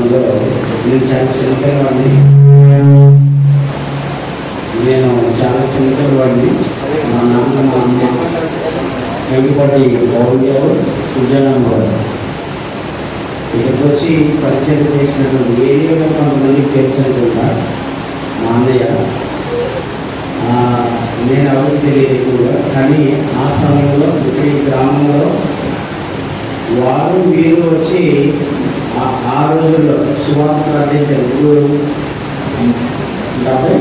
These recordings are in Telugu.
అందులో నేను చాలా చిన్నపిల్లవాడిని మా నాన్న మా అమ్మ వెంకపటి బాగుండేవారు సుజానమ్మ గారు ఇక్కడికి వచ్చి పరిచయం చేసినటువంటి ఏరియాలో కొంతమందికి తెలిసినట్టుగా మా అన్నయ్య నేను ఎవరికి తెలియదు ఎక్కువగా. కానీ ఆ సమయంలో ఇక్కడ ఈ గ్రామంలో వారు వీరు వచ్చి ఆ రోజుల్లో సువార్త ప్రార్థించారు. ఇప్పుడు 75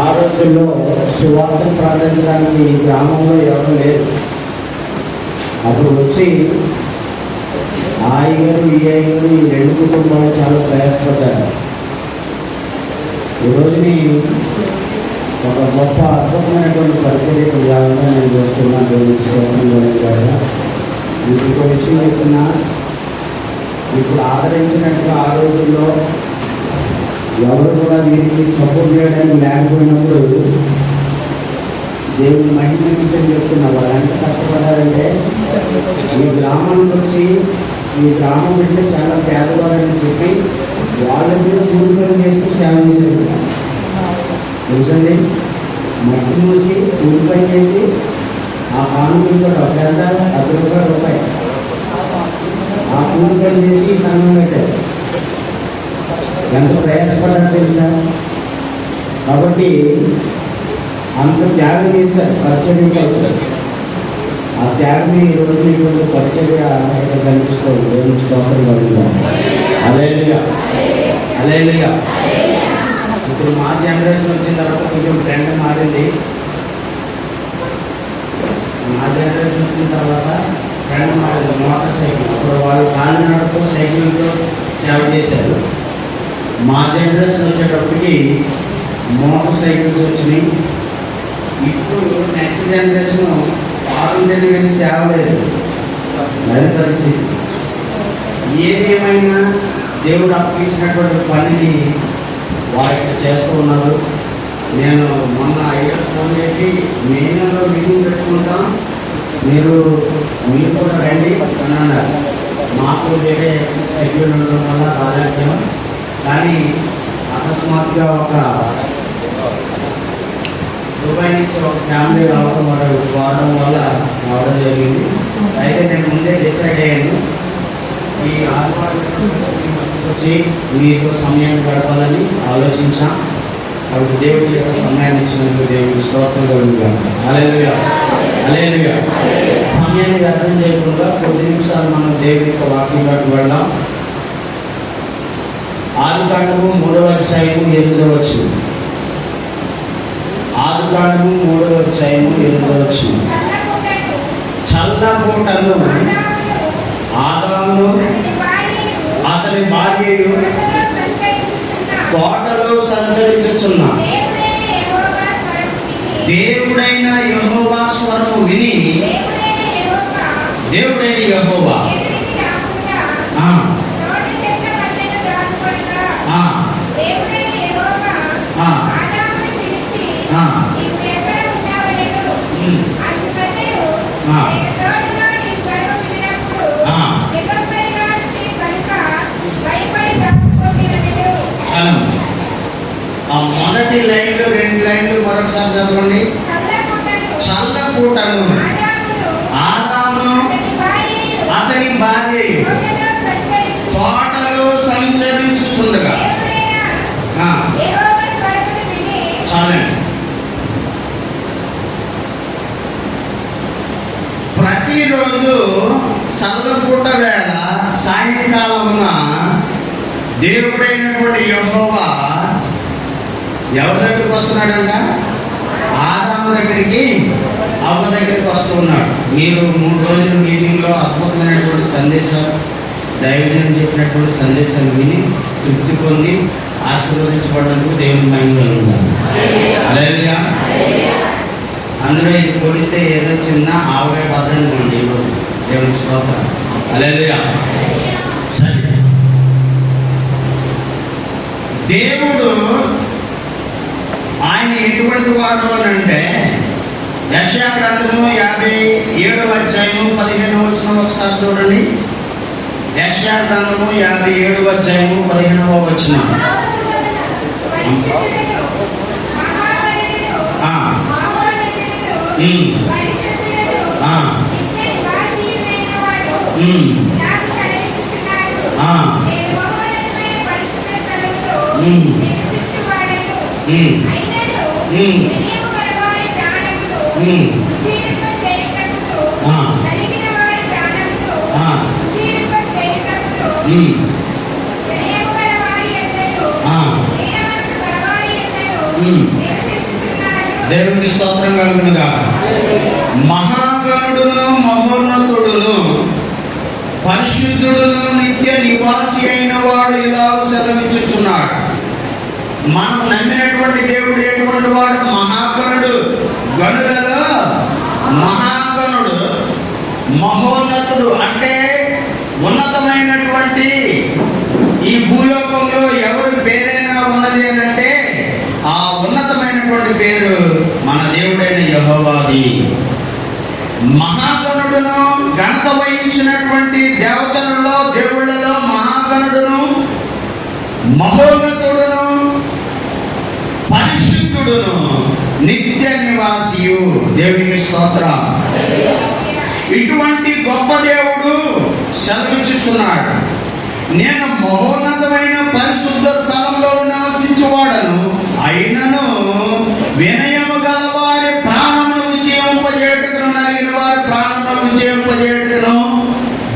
ఆ రోజుల్లో సువార్త ప్రార్థించడానికి ఈ గ్రామంలో ఎవరు లేదు. అప్పుడు వచ్చి ఆ అయ్యగారు ఈ అయ్యగారు ఈ రెండు కుటుంబాలు చాలా ప్రయాసపడ్డారు. ఈరోజుని ఒక గొప్ప అద్భుతమైనటువంటి పరిచర్యకు విధానంగా నేను చూస్తున్నాను. దేవుని ద్వారా ఇంకొక విషయం చెప్తున్నా, ఇప్పుడు ఆదరించినట్టుగా ఆ రోజుల్లో ఎవరు కూడా వీరికి సపోర్ట్ చేయడానికి లేకపోయినప్పుడు దేవుని మహిమని చెప్తున్నా. వాళ్ళు ఎంత కష్టపడారంటే ఈ గ్రామానికి వచ్చి ఈ గ్రామం అంటే చాలా పేదవాళ్ళని చెప్పి వాళ్ళ మీద కూలిపని చేస్తూ సేవ చేశారు. తెలుసండి, మట్టి మూసి కూలిపని చేసి ఆ కానుకలతో ₹10 ఆ కూలిపని చేసి సంఘం పెట్టారు. ఎంత ప్రయాసపడ్డారు తెలుసా? కాబట్టి అంత త్యాగం చేశారు, పరిచర్యగా వచ్చారు. ఆ త్యాగం ఈ రోజు ఇటువంటి పరిచర్య కనిపిస్తుంది. దేవుని స్తోత్రం కలుగుతాం. హల్లెలూయా, హల్లెలూయా. ఇప్పుడు మా జనరేషన్ వచ్చిన తర్వాత కొంచెం ట్రెండ్ మారింది. మా జనరేషన్ వచ్చిన తర్వాత ట్రెండ్ మారింది. మోటార్ సైకిల్, అప్పుడు వాళ్ళు కాలినడతో సైకిల్తో సేవ చేశారు. మా జనరేషన్ వచ్చేటప్పటికి మోటార్ సైకిల్స్ వచ్చినాయి. ఇప్పుడు నెక్స్ట్ జనరేషన్ పాలుంటేనే కానీ సేవ లేదు. అది పరిస్థితి. ఏదేమైనా దేవుడు అప్పగించినటువంటి పనిని వారికి చేస్తూ ఉన్నారు. నేను మొన్న అయ్యకు ఫోన్ చేసి మేనలో మీటింగ్ పెట్టుకుంటాం, మీరు కూడా రండి అన్నారు. మాకు వేరే షెడ్యూల్ ఉండడం వల్ల రాలేకపోయాం. కానీ అకస్మాత్తుగా ఒక దుబాయ్ నుంచి ఒక ఫ్యామిలీ రావడం వల్ల రావడం జరిగింది. అయితే నేను ముందే డిసైడ్ అయ్యాను, ఈ వచ్చి మీతో సమయం గడపాలని ఆలోచించాం. కాబట్టి దేవుడి యొక్క సమయాన్ని ఇచ్చినందుకు దేవుడికి స్తోత్రం కలుగుతాం. హల్లెలూయా, హల్లెలూయా. సమయాన్ని వ్యర్థం చేయకుండా కొద్ది నిమిషాలు మనం దేవుడి యొక్క వాక్యంలోకి వెళ్దాం. ఆదికాండము 3వ అధ్యాయము 8వ వచనం. ఆదికాండము 3వ అధ్యాయము 8వ వచనం. చల్లపూటను ఆదామును అతని భార్యయు తోటలో సంచరించుచున్న దేవుడైన యెహోవా స్వరము విని, దేవుడైన యెహోవా ఆ మొదటి లైన్లు 2 లైన్లు మరొకసారి చదవండి. చల్లపూటను ఆదామును అతని భార్యయు తోటలో సంచరించుచుండగా. చాలండి. ప్రతిరోజు చల్లపూట వేళ సాయంకాలమున దేవుడైనటువంటి యెహోవా ఎవరి దగ్గరికి వస్తున్నాడంట? ఆదాము దగ్గరికి, అవ్వ దగ్గరికి వస్తూ ఉన్నాడు. మీరు 3 రోజుల మీటింగ్లో అద్భుతమైనటువంటి సందేశం, దైవజనం చెప్పినటువంటి సందేశం విని తృప్తి పొంది ఆశీర్వదించబడడానికి దేవుని మహిమ కలుగుతాను. హల్లెలూయా. అందులో ఇది పోలిస్తే ఏదో చిన్న ఆవకాయ పద్ధతి అనుకోండి. ఈరోజు దేవునికి స్తోత్రం. హల్లెలూయా. సరే, దేవుడు ఆయన ఎటువంటి వాడు అని అంటే యెషయా గ్రంథము 57వ అధ్యాయము 15వ వచనం ఒకసారి చూడండి. యెషయా గ్రంథము 57వ అధ్యాయము 15వ వచనం. దేవునికి స్తోత్రం కలుగునుగా. మహాగణుడును మహోన్నతుడును పరిశుద్ధుడును నిత్య నివాసి అయిన వాడు ఇలా సెలవిచ్చుచున్నాడు. మనం నమ్మినటువంటి దేవుడు ఎటువంటి వాడు? మహాగణుడు, గణులలో మహాగణుడు, మహోన్నతుడు. అంటే ఉన్నతమైనటువంటి ఈ భూలోకంలో ఎవరి పేరైనా ఉన్నది అని అంటే ఆ ఉన్నతమైనటువంటి పేరు మన దేవుడైన యెహోవాది. మహాగణుడును, ఘనత వహించినటువంటి దేవతలలో దేవుళ్ళలో మహాగణుడును, మహోన్నతుడును, పరిశుద్ధుడును, నిత్య నివాసియు. దేవునికి స్తోత్రం. ఇటువంటి గొప్ప దేవుడు సెలవిచ్చుచున్నాడు, నేను మహోన్నతమైన పరిశుద్ధ స్థలంలో నివసించువాడను, అయినను వినయము గల వారి ప్రాణమును ఉజ్జీవింపజేయుటకును, నలిగిన వారి ప్రాణమును ఉజ్జీవింపజేయుటకును,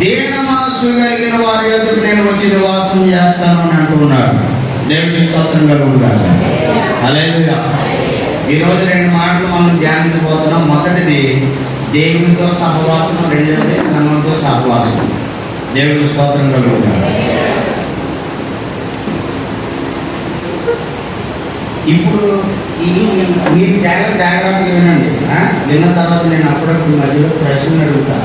దీన మనస్సు కలిగిన వారి ఎదురు నేను వచ్చి నివాసం చేస్తాను అని అంటున్నాడు. దేవునికి స్తోత్రం కలుగునుగాక. హల్లెలూయా. ఈరోజు 2 మాటలు మనం ధ్యానించబోతున్నాం. మొదటిది దేవునితో సహవాసం, రెండవది సంఘంతో సహవాసం. దేవునికి స్తోత్రం కలుగునుగాక. ఇప్పుడు మీరు జాగ్రత్తగా వినండి. విన్న తర్వాత నేను అప్పుడప్పుడు మధ్యలో ప్రశ్నలు అడుగుతా,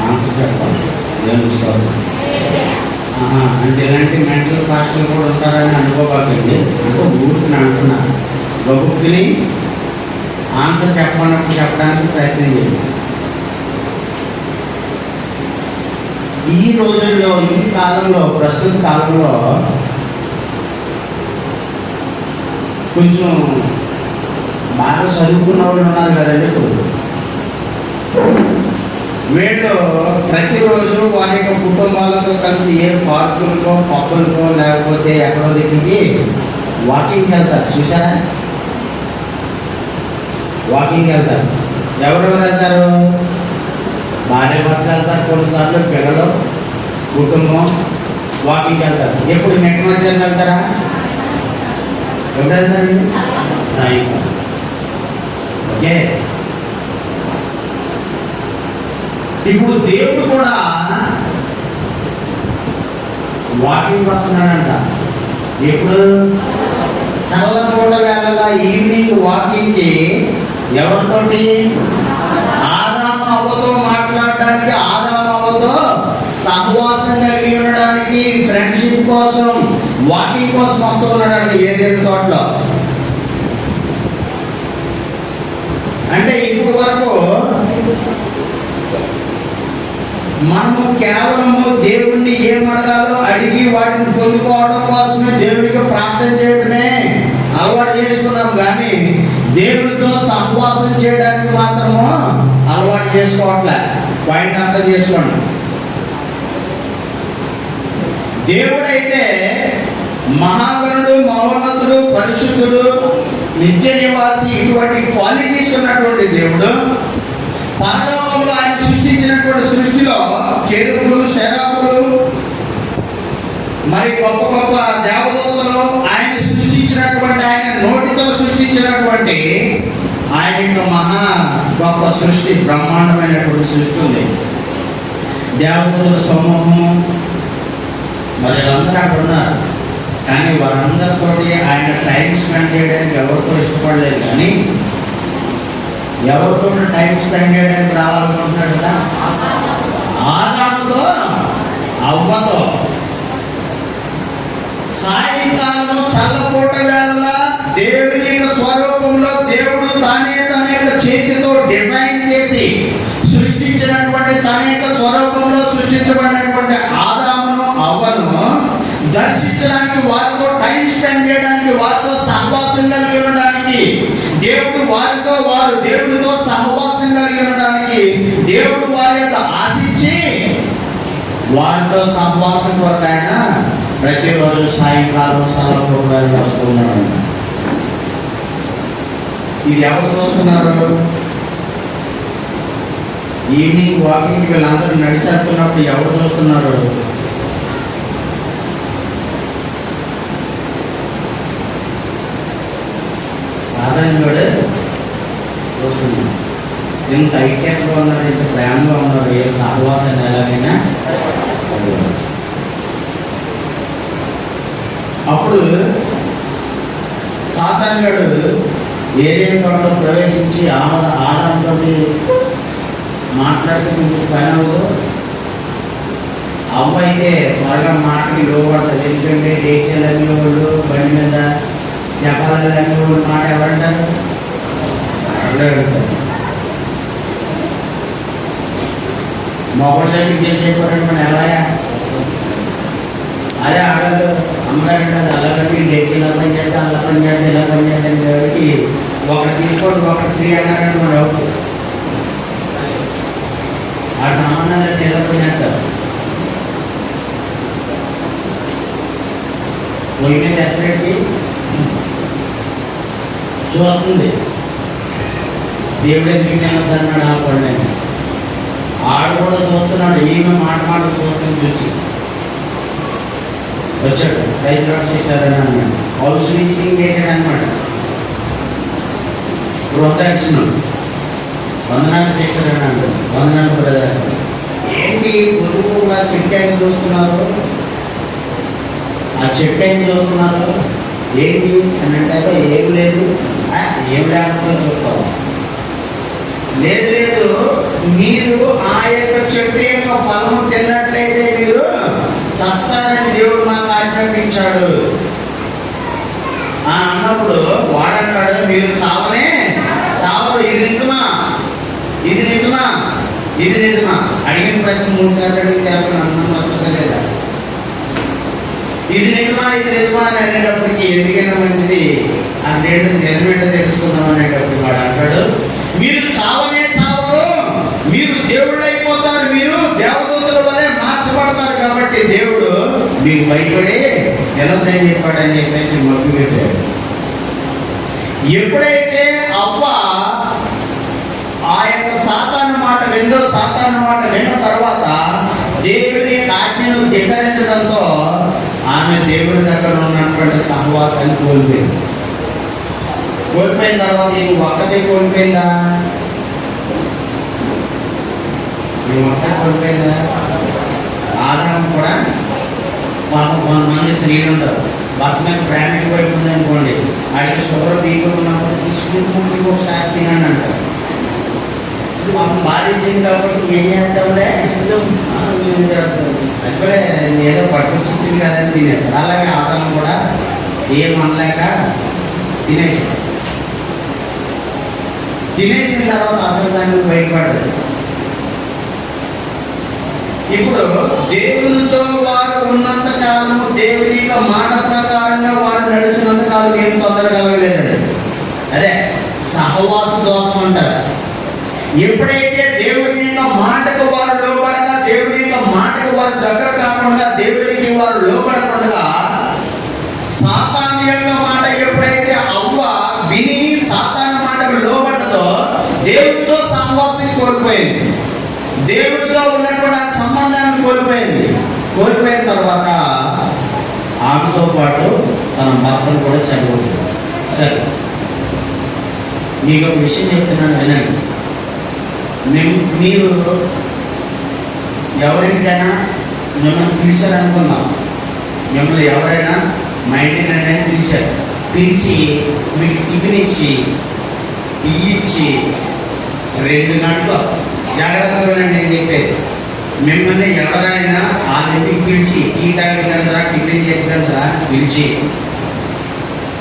ఆన్సర్ చెప్పాలి. దేవునికి స్తోత్రం. అంటే ఇలాంటి మెంటల్ పాస్టర్లు కూడా ఉంటారని అనుకోబాకండి. అంటే ఊరికి అంటున్నా, గొప్పని ఆన్సర్ చెప్పమన్నప్పుడు చెప్పడానికి ప్రయత్నం చేయండి. ఈ రోజుల్లో, ఈ కాలంలో, ప్రస్తుత కాలంలో కొంచెం బాగా చదువుకున్న వాళ్ళు ఉన్నారు కదండి. వీళ్ళు ప్రతిరోజు వారి యొక్క కుటుంబాలతో కలిసి ఏ పార్కులకో, పబ్బులకో, లేకపోతే ఎక్కడో దగ్గరికి వాకింగ్కి వెళ్తారు. చూసారా? వాకింగ్కి వెళ్తారు. ఎవరెవరు వెళ్తారు? భార్య భర్తలు వెళ్తారు, కొన్నిసార్లు పిల్లలు, కుటుంబం వాకింగ్కి వెళ్తారు. ఎప్పుడు నెట్ మధ్యాహ్నం వెళ్తారా? ఎప్పుడు వెళ్తారండి? సాయంకాలం. ఓకే. ఇప్పుడు దేవుడు కూడా వాకింగ్ వస్తున్నాడంట. ఇప్పుడు చల్లపూట వేళ ఈవినింగ్ వాకింగ్కి ఎవరితోటి? ఆదాము అవ్వతో మాట్లాడడానికి, ఆదాము అవ్వతో సహవాసం కలిగి ఉండడానికి, ఫ్రెండ్షిప్ కోసం, వాకింగ్ కోసం వస్తూ ఉన్నాడండి ఏదైనా తోటలో. అంటే ఇప్పుడు వరకు మనము కేవలము దేవుణ్ణి ఏం అడగాలో అడిగి వాటిని పొందుకోవడం కోసమే దేవుడికి ప్రార్థన చేయడమే అలవాటు చేసుకున్నాం, కానీ దేవుడితో సహవాసం చేయడానికి మాత్రము అలవాటు చేసుకోవట్లే. పాయింట్ అర్థం చేసుకోండి. దేవుడైతే మహాగణుడు, మహోన్నతుడు, పరిశుద్ధుడు, నిత్య నివాసి, ఇటువంటి క్వాలిటీస్ ఉన్నటువంటి దేవుడు పరలోకంలో ఆయన సృష్టించినటువంటి సృష్టిలో కెరూబులు, శరాపులు, మరి గొప్ప గొప్ప దేవదూతలు ఆయన సృష్టించినటువంటి, ఆయన నోటితో సృష్టించినటువంటి ఆయన యొక్క మహా గొప్ప సృష్టి, బ్రహ్మాండమైనటువంటి సృష్టి ఉంది. దేవదూతల సమూహము మరి అందరూ అక్కడ ఉన్నారు. కానీ వారందరితో ఆయన టైం స్పెండ్ చేయడానికి ఎవరితో ఇష్టపడలేదు. కానీ ఎవరితో టైం స్పెండ్ చేయడానికి రావాలనుకుంటున్నాడు కదా? ఆదాముతో, అవ్వతో సాయంకాలం చల్లపూట వేళ దేవుని యొక్క స్వరూపంలో దేవుడు తన యొక్క చేతితో డిజైన్ చేసి సృష్టించినటువంటి తన యొక్క స్వరూపంలో సృష్టించబడినటువంటి ఆదామును అవ్వను దర్శించడానికి, వారితో టైం స్పెండ్ చేయడానికి, వారితో సహవాసం కలిగి ఉండడానికి, వారు దేవుడితో సహవాసం కలిగి ఉండడానికి దేవుడు వారి యొక్క ఆశించి వారితో సహవాసం కొరకు ఆయన ప్రతిరోజు సాయంకాలం సలహా వస్తున్నాడు. ఇది ఎవరు చూస్తున్నారు? ఈవినింగ్ వాకింగ్ వీళ్ళందరూ నడిచేస్తున్నప్పుడు ఎవరు చూస్తున్నారు? సాధారణంగా చూస్తున్నాడు. ఇంత ఐక్యంగా ఉన్నారు, ఇంత ప్రేమగా ఉన్నారు, ఏ సహవాసాన్ని ఎలాగైనా. అప్పుడు సాతానుడు ఏదేని తోటలో ప్రవేశించి ఆదాంతో మాట్లాడుతూ పని అవ్వదు. అవ్వ అయితే త్వరగా మాటకి లోపడుతుంది. ఎందుకంటే డేచలు అన్ని వాళ్ళు బండి మీద జపాలు అన్ని వాళ్ళు మాట ఎవరంటారు? మొగడు దగ్గరికి ఏం చెప్పారంటే మన ఎలాగా అదే ఆడలు అమ్మగారు అలా కట్టి డేకి ఇలా పని చేద్దాం, అలా పని చేద్దాం, ఇలా పని చేద్దాం కాబట్టి ఒకటి తీసుకోండి ఒకటి ఫ్రీ అన్నారని మన డౌట్. ఆ సంబంధాలు ఎలా పని చేస్తారు? పొయ్యి మీద ఎస్టేట్కి చూస్తుంది. దేవుడు ఎందుకు తినొద్దన్నాడు ఆ పండుగ. ఆడు కూడా చూస్తున్నాడు, ఈమె మాట చూసి వచ్చాడు. హైదరాబాద్ చేశారని అన్నాడు. హౌస్ విజిటింగ్ చేశాడు అనమాట. గృహదక్షిణం వందనాలు చేశారని అన్నాడు. వందనాలు బ్రదర్. ఏంటి పొదుపు చెట్టు ఆయన చూస్తున్నారు? ఆ చెట్టు ఆయన చూస్తున్నారు ఏంటి అని అంటే ఏం లేదు. ఏం లేకపోతే చూస్తావు? లేదు, మీరు ఆ యొక్క చెట్టు యొక్క ఫలము తిన్నట్లయితే మీరు చస్తారని దేవుడు మాకు ఆజ్ఞాపించాడు అన్నప్పుడు వాడంటాడు మీరు చావరు. ఇది నిజమా? అడిగిన ప్రశ్న 3 సార్లు అడిగితే అన్నం వస్తుందా లేదా? ఇది నిజమా అని అనేటప్పటికి ఎందుకైనా మంచిది అసలు ఏంటో నిజమేంటో తెలుసుకుందాం అనేటప్పుడు వాడు అంటాడు మీరు చావరు, మీరు దేవుళ్ళు అయిపోతారు, మీరు దేవదూతల వల్లే మార్చబడతారు. కాబట్టి దేవుడు మీకు భయపడి ఎలాదని చెప్పాడని చెప్పేసి మగ్గు పెట్టాడు. ఎప్పుడైతే అవ్వ ఆ యొక్క సాతాను మాట విన్న తర్వాత దేవుని ఆజ్ఞను ధిక్కరించడంతో ఆమె దేవుని దగ్గర ఉన్నటువంటి సహవాసాన్ని కోల్పోయిన తర్వాత ఈ ఒక్కతే కోల్పోయిందా? ఆదాం కూడా పాపం కొంతమంది స్త్రీలు ఉంటారు, భర్త మీద ప్రేమ ఎక్కువైపోయింది అనుకోండి, అడిగి షుగర్ బీపీ ఉన్నప్పుడు తీసుకుంటే ఒకసారి తినండి అంటారు. పాపం బాధించింది కాబట్టి ఏం చేస్తాంలే అంటే ఏదో పట్టుకొచ్చింది కదని తినేస్తారు. అలాగే ఆదాం కూడా ఏం అనలేక తినేసిన తర్వాత అసలు దాన్ని బయటపడదు. ఇప్పుడు దేవునితో వారు ఉన్నంత కాలము, దేవుని యొక్క మాట ప్రకారంగా వారు నడిచినంత కాలం ఏం తొందర కలగలేదండి. అదే సహవాస దోషం అంటారు. ఎప్పుడైతే దేవుని యొక్క మాటకు వారు లోబడగా, దేవుని యొక్క మాటకు వారు దగ్గర కాకుండా, దేవునికి వారు లోబడకుండా సాతాను యొక్క మాట ఎప్పుడైతే అవ్వ విని సాతాను మాటకు లోబడదో దేవుడితో సహవాసం కోల్పోయింది. దేవుడితో ఉన్నటువంటి ఆ సంబంధాన్ని కోల్పోయిన తర్వాత ఆమెతో పాటు తన భర్తను కూడా చదువుతుంది. సరే, మీకు ఒక విషయం చెప్తున్నాను వినండి. మీరు ఎవరింటికైనా మిమ్మల్ని పిలిచారనుకుందాం. మిమ్మల్ని ఎవరైనా మా ఇంటికి పిలిచారు. పిలిచి మీకు టిఫిన్ ఇచ్చి టీ ఇచ్చి 2 గంటలు జాగ్రత్తగా నేను చెప్పేది మిమ్మల్ని ఎవరైనా ఆ ఇంటికి పిలిచి టీ తాగగలరా, టిఫిన్ చేయగలరా పిలిచి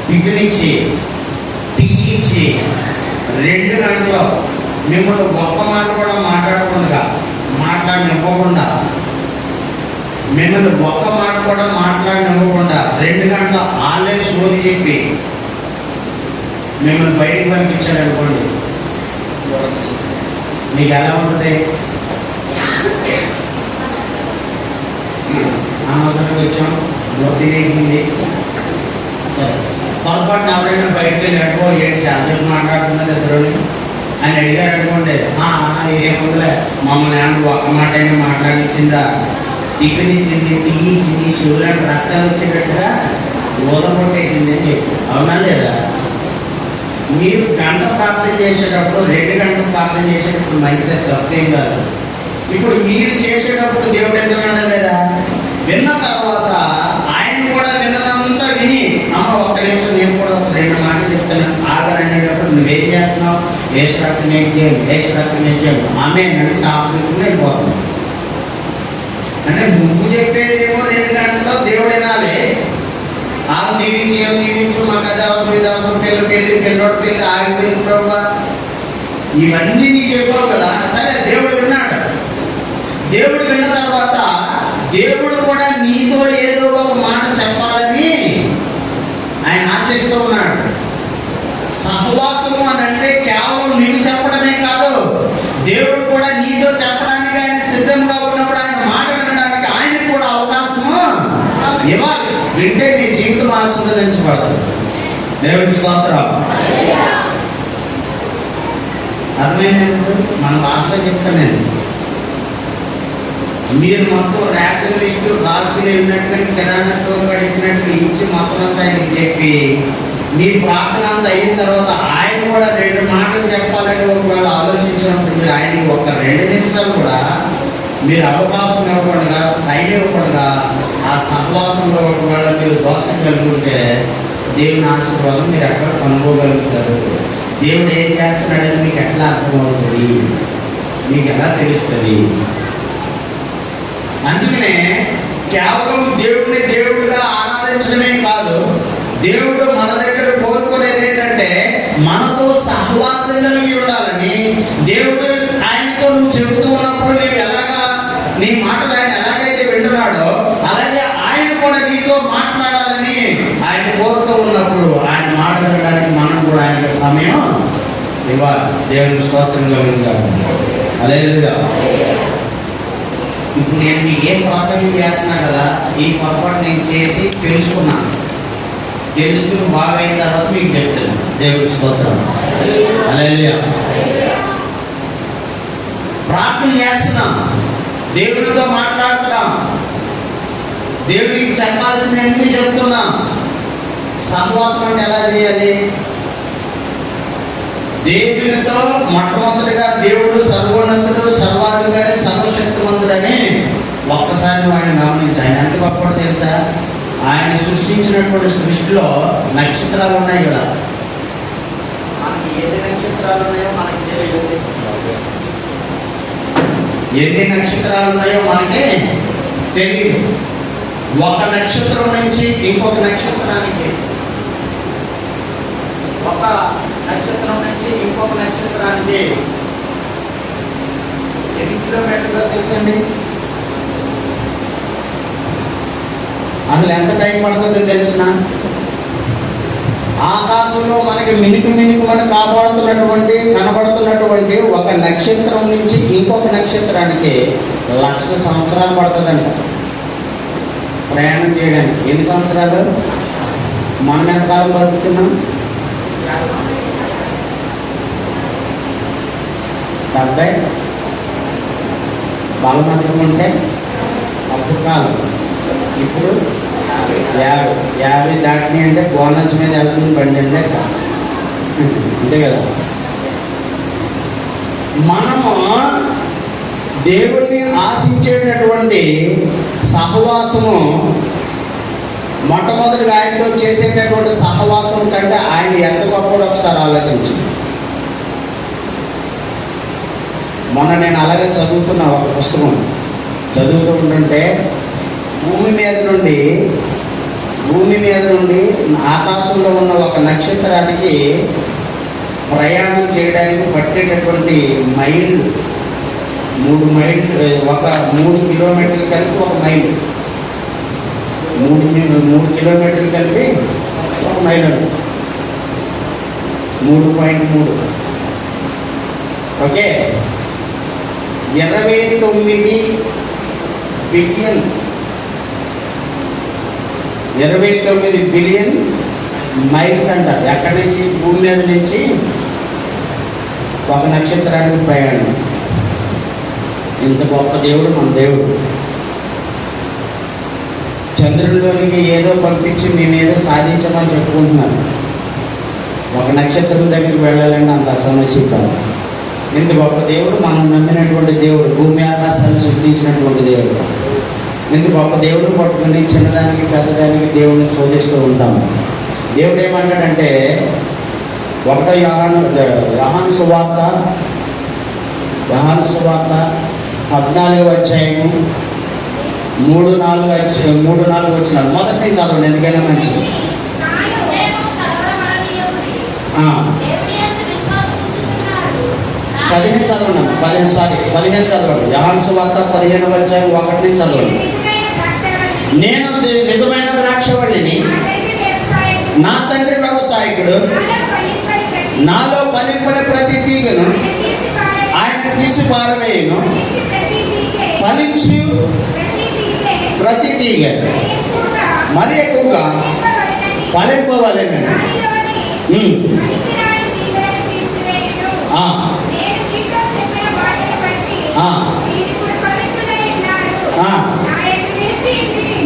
టిఫిన్ ఇచ్చి టీ ఇచ్చి 2 గంటలు మిమ్మల్ని గొప్ప మాట కూడా మాట్లాడనివ్వకుండా మిమ్మల్ని ఒక్క మాట కూడా మాట్లాడనివ్వకుండా 2 గంటలు వాళ్ళే సోది చెప్పి మిమ్మల్ని బయటికి పంపించాడు అనుకోండి, మీకు ఎలా ఉంటుంది? అనవసరంగా వచ్చాం, రొట్టి వేసింది, సరే పొరపాటున ఎవరైనా బయటకు వెళ్ళాడుకో ఏంటి చాలా మాట్లాడుతున్నది ఇద్దరు అని అడిగారు అనుకోండి, ఇదేముందిలే మమ్మల్ని ఏమన్నా ఒక్క మాట అయినా మాట్లాడించిందా, టిఫిన్ ఇచ్చింది, టీ ఇచ్చింది, శివులాంటి రక్తాలు వచ్చేటట్టుగా ఊద కొట్టేసింది అని చెప్పి, అవునా లేదా? మీరు గంట ప్రార్థన చేసేటప్పుడు 2 గంటలు ప్రార్థన చేసేటప్పుడు మంచిదే, తప్పేం కాదు. ఇప్పుడు మీరు చేసేటప్పుడు దేవుడు వింటున్నాడా లేదా? విన్న తర్వాత ఆయన కూడా విన్నదంతా విని, ఒక్క నిమిషం నేను కూడా 2 మాటలు చెప్తాను ఆగరనేటప్పుడు నువ్వేం చేస్తున్నావు, ఏం ఆమె నన్ను సాపుకుంటూ వెళ్ళిపోతున్నావు. అంటే నువ్వు చెప్పేదేమో 2 గంటల్లో దేవుడు వినాలి, దీవించు మాకు అది అవసరం ఇది అవసరం, పిల్లోడు పెళ్ళి ఆగిపోయింది ప్రభు, ఇవన్నీ నీ చెప్పావు కదా. సరే దేవుడు విన్నాడు, దేవుడు విన్న తర్వాత దేవుడు కూడా నీతో ఏదో ఒక మాట చెప్పాలని ఆయన ఆశిస్తూ ఉన్నాడు. సహవాసము అని అంటే కేవలం నీవు చెప్పడమే కాదు, దేవుడు కూడా నీతో చెప్పడానికి ఆయన సిద్ధంగా ఉన్నప్పుడు ఆయన మాట వినడానికి ఆయనకు కూడా అవకాశము ఇవ్వాలి. వింటే నీ జీవితం ఆశీర్వదించబడదు. దేవుడికి స్తోత్రం. అర్థమైనప్పుడు మన భాషలో చెప్తాను నేను, మీరు మొత్తం రేషన్ లిస్టు రాసుకుని ఉన్నట్టుగా కిరాణా స్టోర్ ఇచ్చినట్టు ఇచ్చి మొత్తం అంతా ఆయనకి చెప్పి మీ ప్రార్థన అంతా అయిన తర్వాత ఆయన కూడా 2 మాటలు చెప్పాలని ఒకవేళ ఆలోచించినప్పుడు మీరు ఆయనకి ఒక 2 నిమిషాలు కూడా మీరు అవకాశం ఇవ్వకుండా, టైం ఇవ్వకుండా ఆ సహవాసంలో ఒకవేళ మీరు దోషం కలుగుంటే దేవుని ఆశీర్వాదం మీరు ఎక్కడ కనుక్కోగలుగుతారు? దేవుడు ఏం చేస్తున్నాడని మీకు ఎట్లా అర్థమవుతుంది, మీకు ఎలా తెలుస్తుంది? అందుకనే కేవలం దేవుడిని దేవుడిగా ఆరాధించడమే కాదు, దేవుడు మన దగ్గర కోరుకునేది ఏంటంటే మనతో సహవాసం కలిగి ఉండాలని. దేవుడు ఆయనతో నువ్వు చెబుతూ ఉన్నప్పుడు నీవు ఎలాగా నీ మాటలు ఆయన ఎలాగైతే వింటున్నాడో అలాగే ఆయన కూడా నీతో మాట్లాడాలని ఆయన కోరుతూ ఉన్నప్పుడు ఆయన మాట్లాడడానికి మనం కూడా ఆయనకి సమయం ఇవ్వాలి. దేవుని స్తోత్రం కలుగుతారు. హల్లెలూయా. ఇప్పుడు నేను మీకు ఏం ప్రసంగం చేస్తున్నా కదా, ఈ పొరపాటు నేను చేసి తెలుసుకున్నాను, తెలుసుకుని బాగా అయిన తర్వాత మీకు చెప్తాను. దేవుడి స్తోత్రం. హల్లెలూయా. ప్రార్థన చేస్తున్నాం, దేవుడితో మాట్లాడుతున్నాం, దేవుడికి చెప్పాల్సినవన్నీ చెప్తున్నాం. సహవాసం అంటే ఎలా చేయాలి? దేవునితో మొట్టమొదటిగా దేవుడు సర్వోన్నతుడు, సర్వాధికారి, సర్వశక్తివంతుడని ఒక్కసారి ఆయన గమనించి, ఆయన ఎంత గొప్పడో తెలుసా? ఆయన సృష్టించినటువంటి సృష్టిలో నక్షత్రాలు ఉన్నాయి కదా, మనకి ఎన్ని నక్షత్రాలు ఉన్నాయో మనకి తెలియదు. ఎన్ని నక్షత్రాలు ఉన్నాయో మనకి తెలియదు. ఒక నక్షత్రం నుంచి ఇంకొక నక్షత్రానికి, ఒక నక్షత్రం నుంచి ఇంకొక నక్షత్రానికి ఎన్ని కిలోమీటర్లో తెలుసండి? అసలు ఎంత టైం పడుతుందో తెలిసిన? ఆకాశంలో మనకి మినుకు మనకు కనబడుతున్నటువంటి ఒక నక్షత్రం నుంచి ఇంకొక నక్షత్రానికి 1,00,000 సంవత్సరాలు పడుతుందంట ప్రయాణం చేయడానికి. ఎన్ని సంవత్సరాలు? మనం ఎంతకాలం బతుకుతున్నాం? 70 బాలమాత్రం ఉంటే అప్పుడు కాలం, ఇప్పుడు 50 దాటినాయి అంటే బోనస్ మీద వెళ్తుంది బండి అంటే అంతే కదా. మనము దేవుడిని ఆశించేటటువంటి సహవాసము మొట్టమొదటిగా ఆయనతో చేసేటటువంటి సహవాసం కంటే ఆయన ఎంత గొప్పడో ఒకసారి ఆలోచించు. మొన్న నేను అలాగే చదువుతున్నా ఒక పుస్తకం, చదువుతూ ఉంటుంటే భూమి మీద నుండి ఆకాశంలో ఉన్న ఒక నక్షత్రానికి ప్రయాణం చేయడానికి పట్టేటటువంటి మైళ్ళు 3 మైళ్ళు, ఒక 3 కిలోమీటర్లు కలిపి ఒక మైలు, 3 కిలోమీటర్లు కలిపి ఒక మైలు, 3.3. ఓకే, 29 బిలియన్ మైల్స్ అంట. ఎక్కడి నుంచి? భూమి మీద నుంచి ఒక నక్షత్రానికి ప్రయాణం. ఇంత గొప్ప దేవుడు మన దేవుడు. చంద్రుడిలోనికి ఏదో పంపించి మేమేదో సాధించమని చెప్పుకుంటున్నాను. ఒక నక్షత్రం దగ్గరికి వెళ్ళాలంటే అంత సమస్య కాదు. ఇంత గొప్ప దేవుడు, మనం నమ్మినటువంటి దేవుడు, భూమి ఆకాశాన్ని సృష్టించినటువంటి దేవుడు. ఇంత గొప్ప దేవుడు పట్టుకుని చిన్నదానికి పెద్దదానికి దేవుడిని శోధిస్తూ ఉంటాము. దేవుడు ఏమంటాడంటే 1 యోహాను సువార్త 14వ అధ్యాయము 3-4 వచ్చినాడు. మొదటి నుంచి చదవండి, ఎందుకైనా మంచిది. 15 చదవండి. యోహాను సువార్త 15వ అధ్యాయం 1 నుంచి చదవండి. నేను నిజమైన ద్రాక్షవల్లిని, నా తండ్రి వ్యవసాయకుడు. నాలో ఫలింపని ప్రతి తీగను ఆయన తీసి పారవేయును. ఫలించు ప్రతి తీగ మరి ఎక్కువగా ఫలింపవలెను.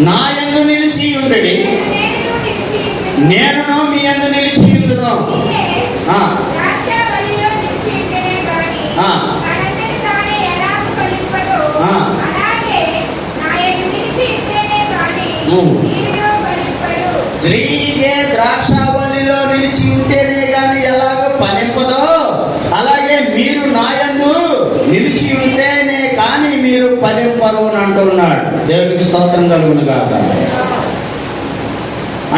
నా యందు నిలిచి ఉండడి, నేను మీ యందు నిలిచి ఉండును. స్త్రీగే ద్రాక్షావల్లిలో నిలిచి ఉంటేనే కానీ ఎలాగో ఫలింపదో, అలాగే మీరు నా యందు నిలిచి ఉంటేనే కానీ మీరు ఫలింపరు అని అంటున్నాడు. దేవునికి స్తోత్రం కలుగును గాక.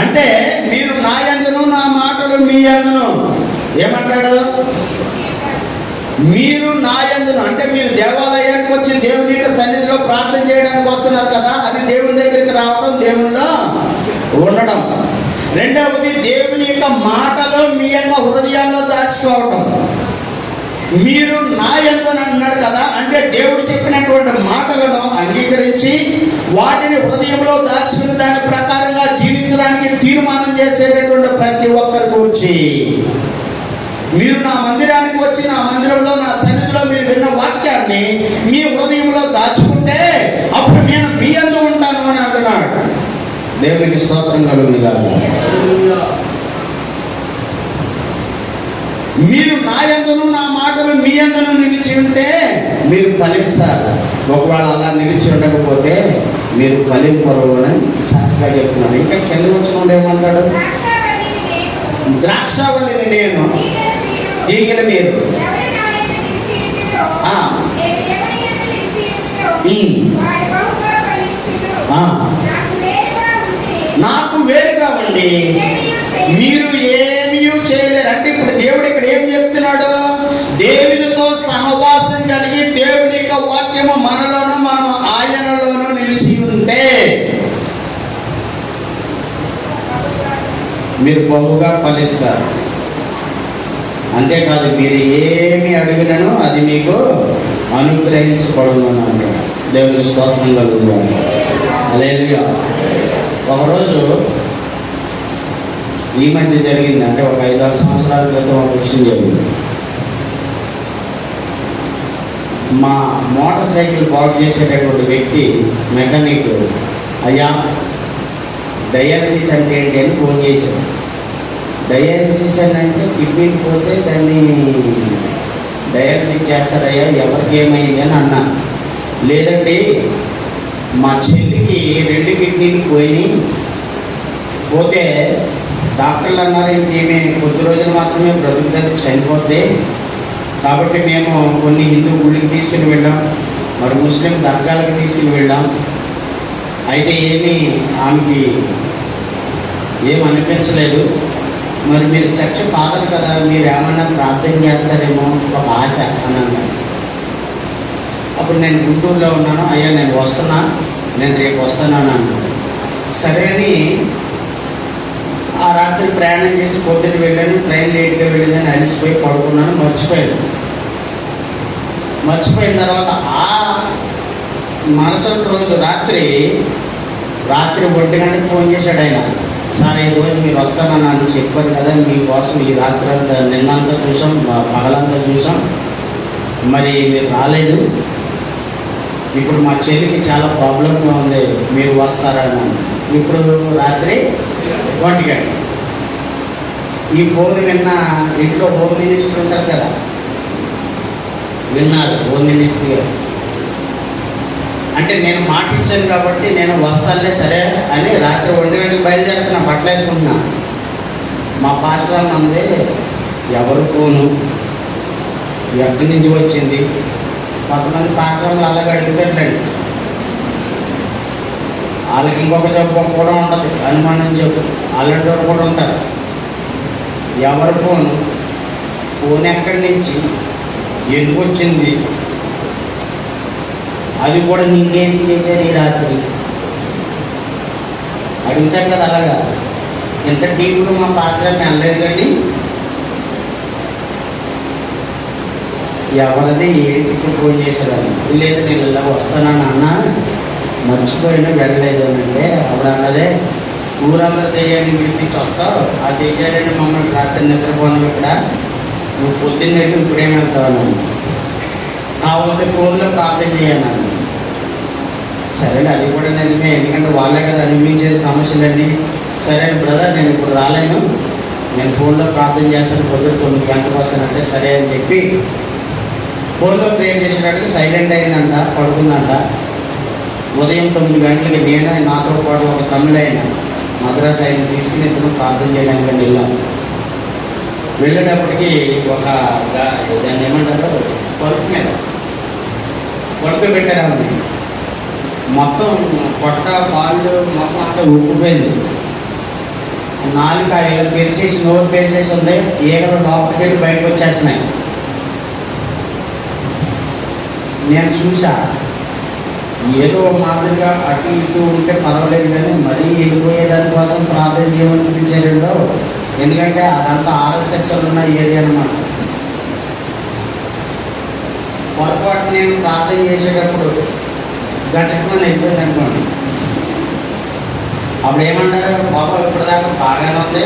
అంటే మీరు నా యందును, నా మాటలు మీ యందును. ఏమంటాడు? మీరు నా యందును అంటే మీరు దేవాలయానికి వచ్చి దేవుని యొక్క సన్నిధిలో ప్రార్థన చేయడానికి వస్తున్నారు కదా, అది దేవుని దగ్గరికి రావడం, దేవునిలో ఉండడం. రెండవది దేవుని యొక్క మాటలో మీ యొక్క హృదయాల్లో దాచుకోవటం. మీరు నా యందు అన్నాడు కదా, అంటే దేవుడు చెప్పినటువంటి మాటలను అంగీకరించి వాటిని హృదయంలో దాచుకుని దాని ప్రకారంగా జీవించడానికి తీర్మానం చేసేటటువంటి ప్రతి ఒక్కరి గురించి, మీరు నా మందిరానికి వచ్చి నా మందిరంలో నా సన్నిధిలో మీరు విన్న వాక్యాన్ని మీ హృదయంలో దాచుకుంటే అప్పుడు నేను మీ యందు ఉంటాను అని అంటున్నాడు. దేవునికి స్తోత్రం కలుగును గాక. మీరు నా యందును, నా మాటలు మీ యందును నిలిచి ఉంటే మీరు ఫలిస్తారు. ఒకవేళ అలా నిలిచి ఉండకపోతే మీరు ఫలింపరు అని చక్కగా చెప్తున్నాను. ఇంకా కింద వచ్చిన ఏమంటాడు? ద్రాక్షావల్లిని నేను, తీగలు మీరు. నాకు వేరుగా ఉండి మీరు ఏమీ చేయలేరు. అంటే ఇప్పుడు దేవుడు ఇక్కడ ఏం చెప్తున్నాడు? దేవునితో సహవాసం కలిగి దేవుని యొక్క వాక్యము మనలోను మనం ఆయనలోనూ నిలిచి ఉంటే మీరు బహుగా ఫలిస్తారు. అంతేకాదు, మీరు ఏమి అడిగినను అది మీకు అనుగ్రహించబడును అంటే దేవునికి స్తోత్రం కలుగుతుంది. హల్లెలూయా. ఒకరోజు ఈ మధ్య జరిగింది, అంటే ఒక 5-6 సంవత్సరాల క్రితం ఒక విషయం జరిగింది. మా మోటార్ సైకిల్ బాగు చేసేటటువంటి వ్యక్తి మెకానిక్, అయ్యా డయాలసిస్ అంటే ఏంటి అని ఫోన్ చేశాడు. డయాలసిస్ అని అంటే కిడ్నీకి పోతే దాన్ని డయాలసిస్ చేస్తారయ్యా, ఎవరికి ఏమైంది అని అన్నా. లేదండి, మా చెల్లికి 2 కిడ్నీలు పోతే డాక్టర్లు అన్నారు ఇంకేమీ కొద్ది రోజులు మాత్రమే బ్రతుకుతుంది, చనిపోద్ది. కాబట్టి మేము కొన్ని హిందూ గుళ్ళకి తీసుకుని వెళ్ళాం. మరి ముస్లిం దర్గాలకు తీసుకుని వెళ్ళాం. అయితే ఆమెకి ఏం అనిపించలేదు. మరి మీరు చర్చ్ ఫాదర్ కదా, మీరు ఏమన్నా ప్రార్థన చేస్తారేమో ఒక ఆశ అని అన్నాను. అప్పుడు నేను గుంటూరులో ఉన్నాను. అయ్యా నేను వస్తున్నా, నేను రేపు వస్తున్నాను అన్నాను. సరే అని ఆ రాత్రి ప్రయాణం చేసి పొద్దున్న వెళ్ళాను. ట్రైన్ లేట్గా వెళ్ళిందని అలిసిపోయి పడుకున్నాను. మర్చిపోయిన తర్వాత ఆ మరుసటి రోజు రాత్రి 1 గంటకు ఫోన్ చేశాడు ఆయన. సార్ ఈ రోజు మీరు వస్తానని చెప్పారు కదా, మీకోసం ఈ రాత్రి అంతా నిన్నంతా చూసాం, పగలంతా చూసాం, మరి మీరు రాలేదు. ఇప్పుడు మా చెల్లికి చాలా ప్రాబ్లంగా ఉంది, మీరు వస్తారని. ఇప్పుడు రాత్రి 1 గంట. ఈ ఫోన్ విన్న ఇంట్లో హోమ్ మినిస్టర్ ఉంటారు కదా, విన్నారు హోమ్ మినిస్టర్ గారు. అంటే నేను మాటించాను కాబట్టి నేను వస్తానులే సరే అని రాత్రి 1 గంటలకు బయలుదేరుతున్నా, బట్టలు వేసుకుంటున్నా. మా పాత్ర అందే, ఎవరు ఫోను, ఎక్కడి నుంచి వచ్చింది. కొంతమంది పాత్రలు అలాగే అడుగుతారండి, వాళ్ళకి ఇంకొక జబ్బు కూడా ఉంటుంది, అనుమానం జబ్బు, అలాంటి వాళ్ళు కూడా ఉంటారు. ఎవరు ఫోన్ ఎక్కడి నుంచి, ఎందుకు వచ్చింది, అది కూడా నీకేం చేశారు ఈ రాత్రి అడుగుతారు కదా. అలాగా ఎంత డీప్గా మా పాత్ర వెళ్ళలేదు. కానీ ఎవరిది ఏంటి ఫోన్ చేశారని, లేదు నేను ఇలా వస్తానని అన్నా, మర్చిపోయినా వెళ్ళలేదు అని అంటే, అప్పుడు అన్నదే ఊరందరూ దెయ్యాన్ని విడిపించి వస్తావు, ఆ దెయ్యాలని మమ్మల్ని రాత్రి నిద్రపోను ఇక్కడ, నువ్వు పొద్దున్న ఇప్పుడేం వెళ్తావు, కావాలంటే ఫోన్లో ప్రార్థన చేయన్నాను. సరే అది కూడా నిజమే, ఎందుకంటే వాళ్ళే కదా అనిపించేది సమస్యలన్నీ. సరే బ్రదర్ నేను ఇప్పుడు రాలేను, నేను ఫోన్లో ప్రార్థన చేస్తాను, పొద్దున్న 9 గంటలకు వస్తానంటే సరే అని చెప్పి ఫోన్లో ప్రేయర్ చేసినట్టు సైలెంట్ అయిందంట, పడుకుందంట. ఉదయం 9 గంటలకి నేను నాతో పాటు ఒక తమిళైన మద్రాసు ఆయన తీసుకుని ఇద్దరు ప్రార్థన చేయడానికి వెళ్ళాం. వెళ్ళేటప్పటికి ఒక దాన్ని ఏమంటారు, పరుపు మీద పెట్టారు. ఆమె మొత్తం పొట్ట పాళ్ళు మొత్తం అంతా ఉప్పిపోయింది. నాలుక ఇలా తెరిచేసి, నోరు తెరిచేసి ఉంది, ఈగలు లోపలికి వెళ్ళి బయటకు వచ్చేస్తున్నాయి. నేను చూసా, ఏదో మాదిరిగా అటు ఇటు ఉంటే పర్వాలేదు, కానీ మరీ వెళ్ళిపోయే దానికోసం ప్రార్థన చేయమనిపించారు. ఎందుకంటే అదంతా ఆర్ఎస్ఎస్ ఉన్న ఏరియా అన్నమాట. పొరపాటు నేను ప్రార్థన చేసేటప్పుడు గచ్చకమని అయిపోయింది అనుకోండి. అప్పుడు ఏమంటారు, బాబా ఇప్పటిదాకా బాగానే ఉంది,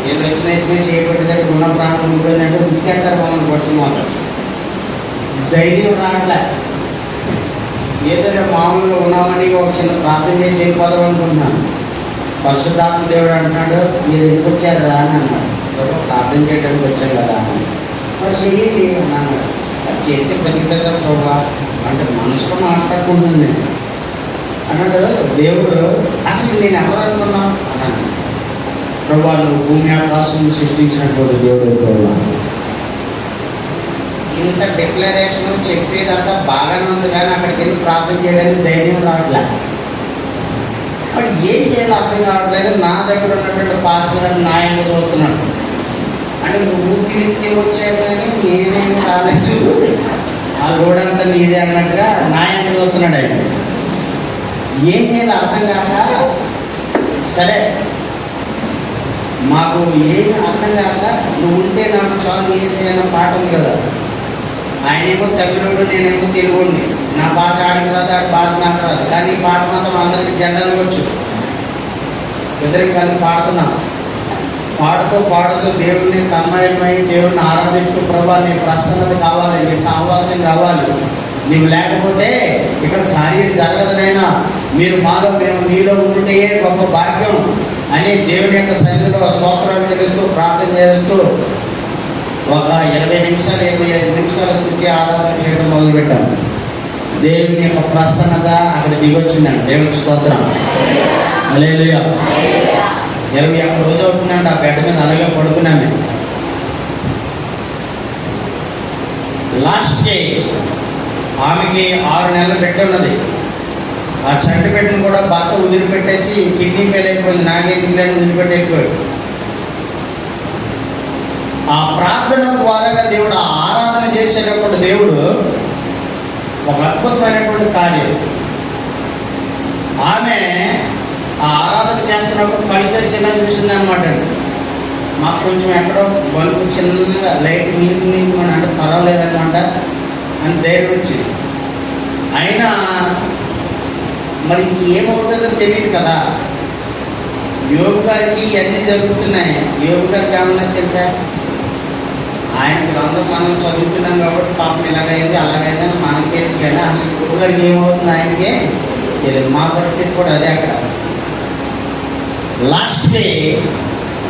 ఏదో వచ్చిన చేయబెట్టేదాకా ఉన్న ప్రాంతం ఉంటుందంటే ఉతికేస్తారు మమ్మల్ని పట్టుకుపోతారు. ధైర్యం రావట్లే. ఏదో మామూలుగా ఉన్నామని ఒక చిన్న ప్రార్థన చేసి వెళ్ళిపోదాం అనుకుంటున్నాను. పరిశుద్ధాత్మ దేవుడు అంటున్నాడు, మీరు ఎందుకు వచ్చారు రా అని అన్నాడు. ప్రార్థన చేయడానికి వచ్చాం కదా అని. మరి చెయ్యండి అన్నాడు. అది చేస్తే బతికితే ప్రభా అంటే మనసులో మాట్లాడుకుంటుంది అన్నాడు. దేవుడు అసలు నేను ఎవరు అనుకున్నాను అన్నాను. ప్రభా నువ్వు భూమి ఆకాశం సృష్టించినటువంటి దేవుడు ప్రభా, ఇంత డిక్లరేషన్ చెప్పేదంతా బాగానే ఉంది, కానీ అక్కడికి వెళ్ళి ప్రార్థన చేయడానికి ధైర్యం రావట్లే. మరి ఏం చేయాలో అర్థం కావట్లేదు. నా దగ్గర ఉన్నటువంటి పాస్టర్ గారు న్యాయంగా చూస్తున్నాడు. అంటే నువ్వు క్లిక్కి వచ్చావు కానీ నేనేం రాలేదు, ఆ రోడ్ అంతా నీదే అన్నట్టుగా న్యాయంగా చూస్తున్నాడు ఆయన. ఏం చేయాలో అర్థం కాక, సరే మాకు ఏమి అర్థం కాక, నువ్వు ఉంటే నాకు చాలు వేసేయన్న పాట ఉంది కదా. ఆయనేమో తమిళుడు, నేనేమో తెలుగుండి. నా భాష ఆడికి రాదు, ఆడి భాష నాకు రాదు, కానీ ఈ పాట మాత్రం అందరికీ జనరల్గా వచ్చు. ఇద్దరికి కలిపి పాడుతున్నాం. పాడుతూ దేవుడిని తన్మయమై దేవుడిని ఆరాధిస్తూ, ప్రభా నీ ప్రసన్నత కావాలి, నీ సహవాసం కావాలి, నీవు లేకపోతే ఇక్కడ కార్యం జరగదునైనా, మీరు మాలో మేము నీలో ఉంటే గొప్ప భాగ్యం అని దేవుని యొక్క సన్నిధిలో స్తోత్రాలు చేస్తూ ప్రార్థన చేస్తూ ఒక 20 నిమిషాలు 25 నిమిషాల స్తుతి ఆరాధన చేయడం మొదలుపెట్టాం. దేవుని యొక్క ప్రసన్నత అక్కడ దిగొచ్చిందండి. దేవునికి స్తోత్రం. హల్లెలూయా. 21 రోజు అవుతుందండి ఆ బెడ్ మీద అలాగే పడుకున్నామే. లాస్ట్ డే ఆమెకి 6 నెలలు పెట్టి ఉన్నది. ఆ చంటి పెట్టిన కూడా భర్త వదిలిపెట్టేసి కిడ్నీ ఫెయిల్ అయిపోయింది, నాగేంద్రులని వదిలిపెట్టి వెళ్ళిపోయాడు. ఆ ప్రార్థన ద్వారాగా దేవుడు ఆ ఆరాధన చేసేటప్పుడు దేవుడు ఒక అద్భుతమైనటువంటి కార్యం. ఆమె ఆ ఆరాధన చేస్తున్నప్పుడు కళ్ళు తెరిచినా చూసింది అనమాట. మాకు కొంచెం ఎక్కడో బల్బు చిన్నగా లైట్ నీకు అంటే పర్వాలేదన్నమాట అని ధైర్యం వచ్చింది. అయినా మరి ఏమవుతుందో తెలియదు కదా. యోగు గారికి ఇవన్నీ జరుగుతున్నాయి. యోగు గారికి ఏమన్నా తెలుసా? ఆయన గ్రంథం మనం చదువుతున్నాం కాబట్టి పాపం ఇలాగైంది అలాగైంది అని మనకు తెలుసు, కానీ అసలు యోగు గారికి ఏమవుతుంది ఆయనకే తెలియదు. మా పరిస్థితి కూడా అదే. అక్కడ లాస్ట్కి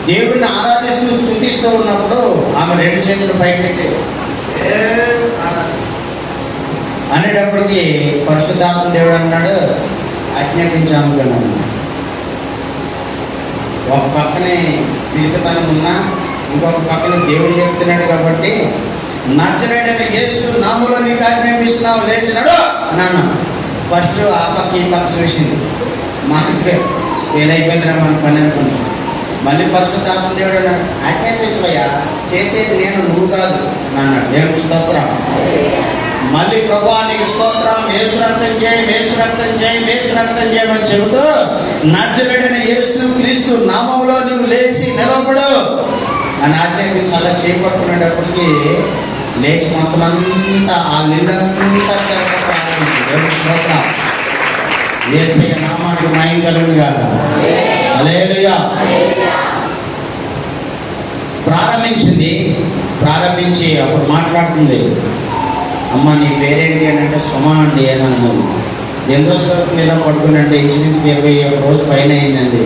దేవుడిని ఆరాధిస్తూ స్తుతిస్తూ ఉన్నప్పుడు ఆమె 2 చేతులు పైకెత్తి అనేటప్పటికీ పరిశుద్ధాత్మ దేవుడు అన్నాడు, ఆజ్ఞాపించాము కదా. ఒక పక్కనే తిరుగుతనం ఉన్నా ఇంకొక పక్కన దేవుడు చెప్తున్నాడు కాబట్టి నజరేయుడైన యేసు నామములో నీకు ఆజ్ఞాపిస్తున్నావు, లేచినాడు అన్నాను. ఫస్ట్ ఆ పక్క ఈ పక్క చూసింది, మాకు ఏదైపోయిందిరా మన పని అనుకుంటాం. మళ్ళీ పరిశుద్ధాత్మ దేవుడు అన్నాడు, ఆజ్ఞాపించవయ్యా, చేసేది నేను నువ్వు కాదు అన్నాడు. దేవునికి స్తోత్రం. మళ్ళీ ప్రభువా నీకు స్తోత్రం, యేసు రక్తం చేయం, యేసు రక్తం చేయం, యేసు రక్తం చేయమని చెబుతూ నజరేయుడైన యేసు క్రీస్తు నామములో నువ్వు లేచి నిలబడు అని ఆజ్ఞాపించి అలా చేపట్టుకునేటప్పటికి లేచి మొత్తం అంతా ఆ నిండంతా ప్రారంభించి దేవునికి స్తోత్రం. యేసయ్య నామానికి మహిమ కలుగును గాక. హల్లెలూయా. ప్రారంభించి అప్పుడు మాట్లాడుతుంది, అమ్మ నీ పేరేంటి అని అంటే సుమా అండి అని అన్నాను. 8 రోజుల మీద పడుకుని అంటే ఇంచుమించు 21 రోజు పైన అయిందండి.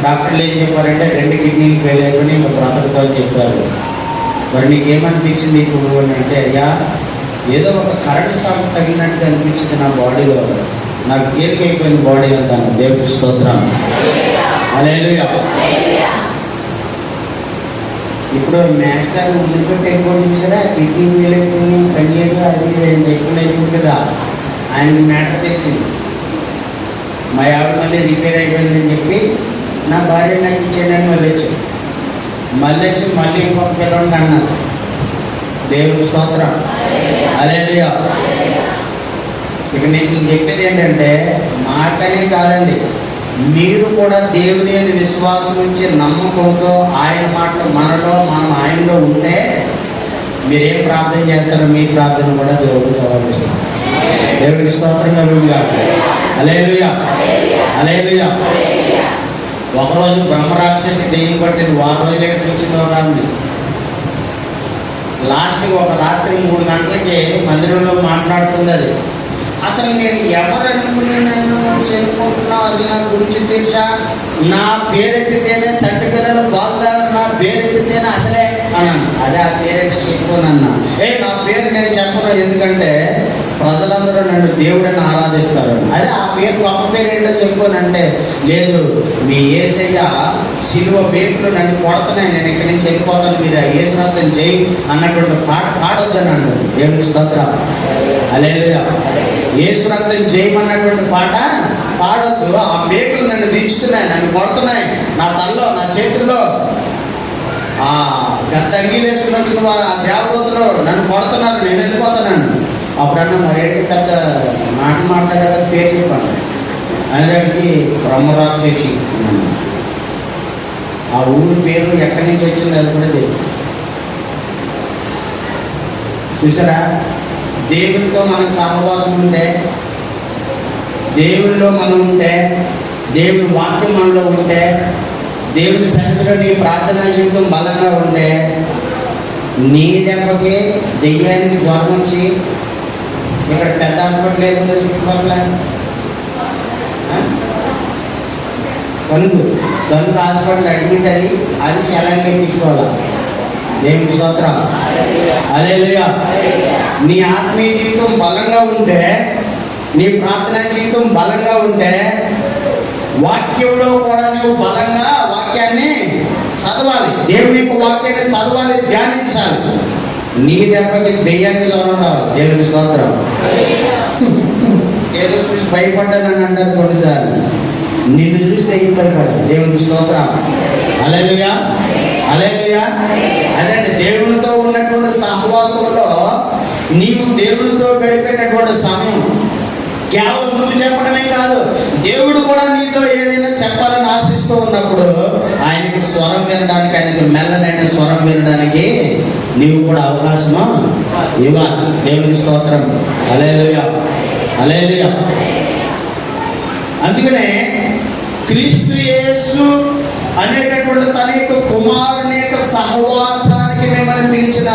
డాక్టర్లు ఏం చెప్పారంటే 2 కిడ్నీలు ఫెయిల్ అయిపోయి ఇంకా బ్రతకతో చెప్పారు. మరి నీకేమనిపించింది ఇప్పుడు అని అంటే, అయ్యా ఏదో ఒక కరెంట్ షాక్ తగిలినట్టుగా అనిపించింది నా బాడీలో, నాకు తేలికైపోయింది బాడీ అంటాను. దేవుడికి స్తోత్రం. హల్లెలూయా. ఇప్పుడు మాస్టర్ ముందుకుంటే వెళ్ళిపోయింది చూసారా, కిడ్నీ ఫెయిల్ అయిపోయింది, పనిచేయదు, అది ఎక్కువ అయిపోయింది కదా. ఆయనకి మ్యాటర్ తెచ్చింది. మా ఆవిడ మళ్ళీ రిపేర్ అయిపోయిందని చెప్పి నా భార్య నాకు ఇచ్చేయడానికి మళ్ళీ వచ్చి ఇంకొక పిల్లలు అన్నారు. దేవుడికి స్తోత్రం. హల్లెలూయా. ఇక నేను చెప్పేది ఏంటంటే, మాటనే కాదండి, మీరు కూడా దేవుని మీద విశ్వాసం ఉంచి నమ్మకంతో ఆయన మాటలు మనలో మనం ఆయనలో ఉంటే మీరేం ప్రార్థన చేస్తారో మీ ప్రార్థన కూడా దేవుడు జవాబిస్తారు. దేవుడికి స్తోత్రం కలుగునుగా. హల్లెలూయా. హల్లెలూయా. ఒకరోజు బ్రహ్మరాక్షసి దెయ్యం పట్టింది, 6 రోజులే వచ్చిందో కానీ లాస్ట్కి ఒక రాత్రి 3 గంటలకి మందిరంలో మాట్లాడుతుంది. అది అసలు నేను ఎవరు అనుకుని నన్ను చనిపోతున్నావు, అది నా గురించి తెలుసా? నా పేరెత్తితేనే సంటి పిల్లలు బాగున్నారు, నా పేరెత్తితేనే అసలే అన్నాను. అదే ఆ పేరైతే చెప్పుకోనన్నా. నా పేరు నేను చెప్పను, ఎందుకంటే ప్రజలందరూ నన్ను దేవుడని ఆరాధిస్తారు. అదే ఆ పేరు గొప్ప పేరు ఏంటో చెప్పుకోనంటే, లేదు మీ యేసయ్య శిలువ వేపులు నన్ను కొడుతున్నాయి, నేను ఇక్కడి నుంచి వెళ్ళిపోతాను, మీరు యేసు రక్తం జై అన్నటువంటి పాట పాడొద్దని అన్నాడు. దేవునికి స్తోత్రం. హల్లెలూయా. యేసు రక్తం జయమన్నటువంటి పాట పాడొద్దు. ఆ మేకులు నన్ను దించుతున్నాయి, నన్ను కొడుతున్నాయి, నా తల్లో నా చేతుల్లో ఆ పెద్ద అంగి వేసుకుని వచ్చిన ఆ దేవదూతలు నన్ను కొడుతున్నారు, నేను వెళ్ళిపోతున్నాను. అప్పుడన్నా మరేంటి పెద్ద మాట్లాడేదా పేరు చెప్పండి అనేదానికి బ్రహ్మరాక్షసి. ఆ ఊరి పేరు ఎక్కడి నుంచి వచ్చింది అది కూడా తెలియదు. చూసారా, దేవునితో మనకు సహవాసం ఉంటే, దేవునిలో మనం ఉంటే, దేవుని వాక్యం మనలో ఉంటే, దేవుని సన్నిధిలో నీ ప్రార్థనా జీవితం బలంగా ఉంటే, నీ దెబ్బకి దెయ్యానికి జ్వరం వచ్చి ఇక్కడ పెద్ద హాస్పిటల్ ఏదో చుట్టుపక్కల కనుక హాస్పిటల్ అడ్మిట్ అది సెలైన్ ఎక్కించుకోవాలి. దేవుని స్తోత్రం. హల్లెలూయా. నీ ఆత్మీయ జీవితం బలంగా ఉంటే, నీ ప్రార్థనా జీవితం బలంగా ఉంటే, వాక్యంలో కూడా నువ్వు బలంగా వాక్యాన్ని చదవాలి. దేవుని యొక్క వాక్యాన్ని చదవాలి, ధ్యానించాలి. నీ దెబ్బకి దెయ్యానికి జ్వరం రావాలి. దేవుని స్తోత్రం. ఏదో చూసి భయపడ్డానని అంటారు కొన్నిసార్లు. నిన్ను చూసి దెయ్యం భయపడ్డాను. దేవునికి స్తోత్రం. హల్లెలూయా, హల్లెలూయా. అదండి, దేవునితో ఉన్నటువంటి సహవాసంలో నీవు దేవునితో గడిపేటటువంటి సమయం కేవలం నువ్వు చెప్పడమే కాదు, దేవుడు కూడా నీతో ఏదైనా చెప్పాలని ఆశిస్తూ ఉన్నప్పుడు ఆయనకి స్వరం వినడానికి, ఆయనకి మెల్లనైన స్వరం వినడానికి నీవు కూడా అవకాశము ఇవ్వాలి. దేవుని స్తోత్రం. హల్లెలూయా, హల్లెలూయా. అందుకనే క్రీస్తు యేసు అనేటటువంటి తన యొక్క కుమారుని యొక్క సహవాసానికి మిమ్మల్ని పిలిచిన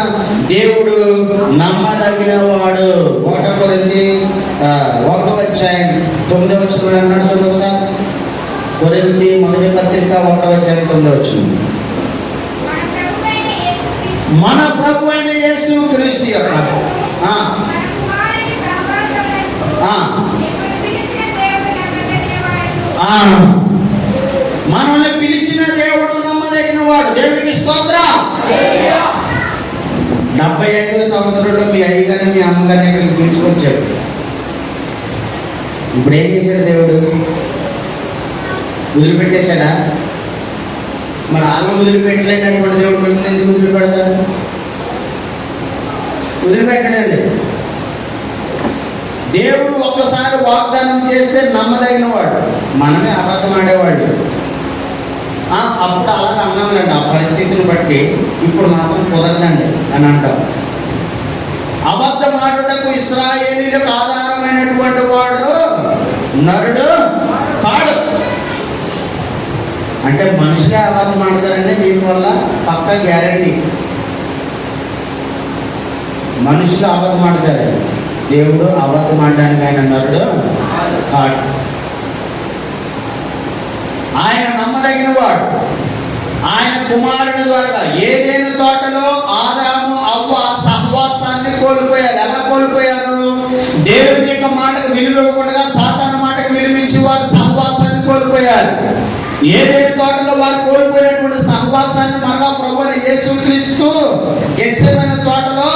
దేవుడు నమ్మదగిన వాడు. 1 కొరింథీ 1:9 అన్నాడు. చూడండి ఒకసారి. కొరింథీ మొదటి పత్రిక 1:9. మన ప్రభు అయిన యేసు క్రీస్తు యొక్క మనల్ని పిలిచిన దేవుడు నమ్మదగిన వాడు. దేవునికి స్తోత్రం. 75వ సంవత్సరంలో మీ అయ్యగారిని మీ అమ్మగారిని ఇక్కడికి పిలుచుకొచ్చాడు. ఇప్పుడు ఏం చేశాడు దేవుడు? వదిలిపెట్టేశాడా? మరి ఆమె వదిలిపెట్టలేనటువంటి దేవుడు మిమ్మల్ని ఎందుకు వదిలిపెడతాడు? వదిలిపెట్టడండి. దేవుడు ఒక్కసారి వాగ్దానం చేస్తే నమ్మదగిన వాడు. మనమే అబద్ధం ఆడేవాళ్ళు. అప్పుడు అలా అన్నాంలేండి, ఆ పరిస్థితిని బట్టి ఇప్పుడు మాత్రం కుదరదండి అని అంటాం. అబద్ధం ఆడుటకు ఇశ్రాయేలీలకు ఆధారమైనటువంటి వాడు నరుడు కాడు. అంటే మనుషులే అబద్ధం ఆడతారండి. దీనివల్ల పక్క గ్యారంటీ. మనుషులు అబద్ధం ఆడతారు, దేవుడు అబద్ధం ఆడడానికి ఆయన నరుడు కాడు. ఆయన నమ్మదగిన వాడు. ఆయన కుమారుని ద్వారా ఏదైనా తోటలో ఆదాము అవ్వ సహవాసాన్ని కోల్పోయారు. ఎలా కోల్పోయారు? దేవుని యొక్క మాటకు విలువ ఇవ్వకుండా సాతాను మాటకు విలువించి వారు సహవాసాన్ని కోల్పోయారు. ఏదైనా తోటలో వారు కోల్పోయినటువంటి సహవాసాన్ని మరలా ప్రభువైన యేసుక్రీస్తు గెత్సేమనే తోటలో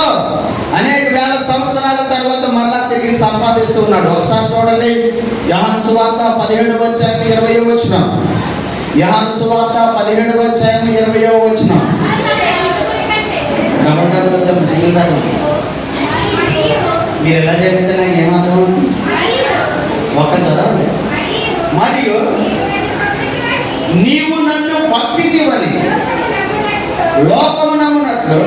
అనేక వేల సంవత్సరాల తర్వాత మరలా తిరిగి సంపాదిస్తూ ఉన్నాడు. ఒకసారి చూడండి, యోహాను సువార్త 17:20. యోహాను సువార్త 17:20. మీరు ఎలా జరిగితే నాకు ఏమాత్రం ఒక్క చదవండి. మరియు నీవు నన్ను పంపితివని లోకము నమ్మునట్లు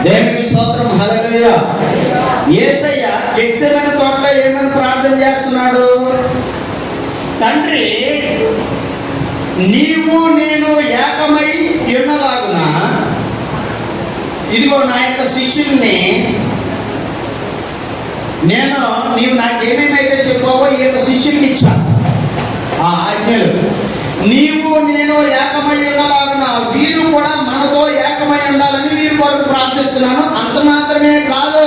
దేవునికి స్తోత్రం. హల్లెలూయా. యేసయ్య గెత్సేమనే తోటలో ఏమని ప్రార్థన చేస్తున్నాడు? తండ్రి, నీవు నేను ఏకమై ఉన్నలాగున ఇదిగో నా యొక్క శిష్యుల్ని నీవు నాకేమేమైతే చెప్పావో ఈ యొక్క శిష్యుల్ని ఇచ్చా ఆ ఆజ్ఞలు. నీవు నేను ఏకమై ఉన్నలాగున వీరు కూడా మనతో ఏకమై ఉండాలని వీరి కొరకు ప్రార్థిస్తున్నాను. అంత మాత్రమే కాదు,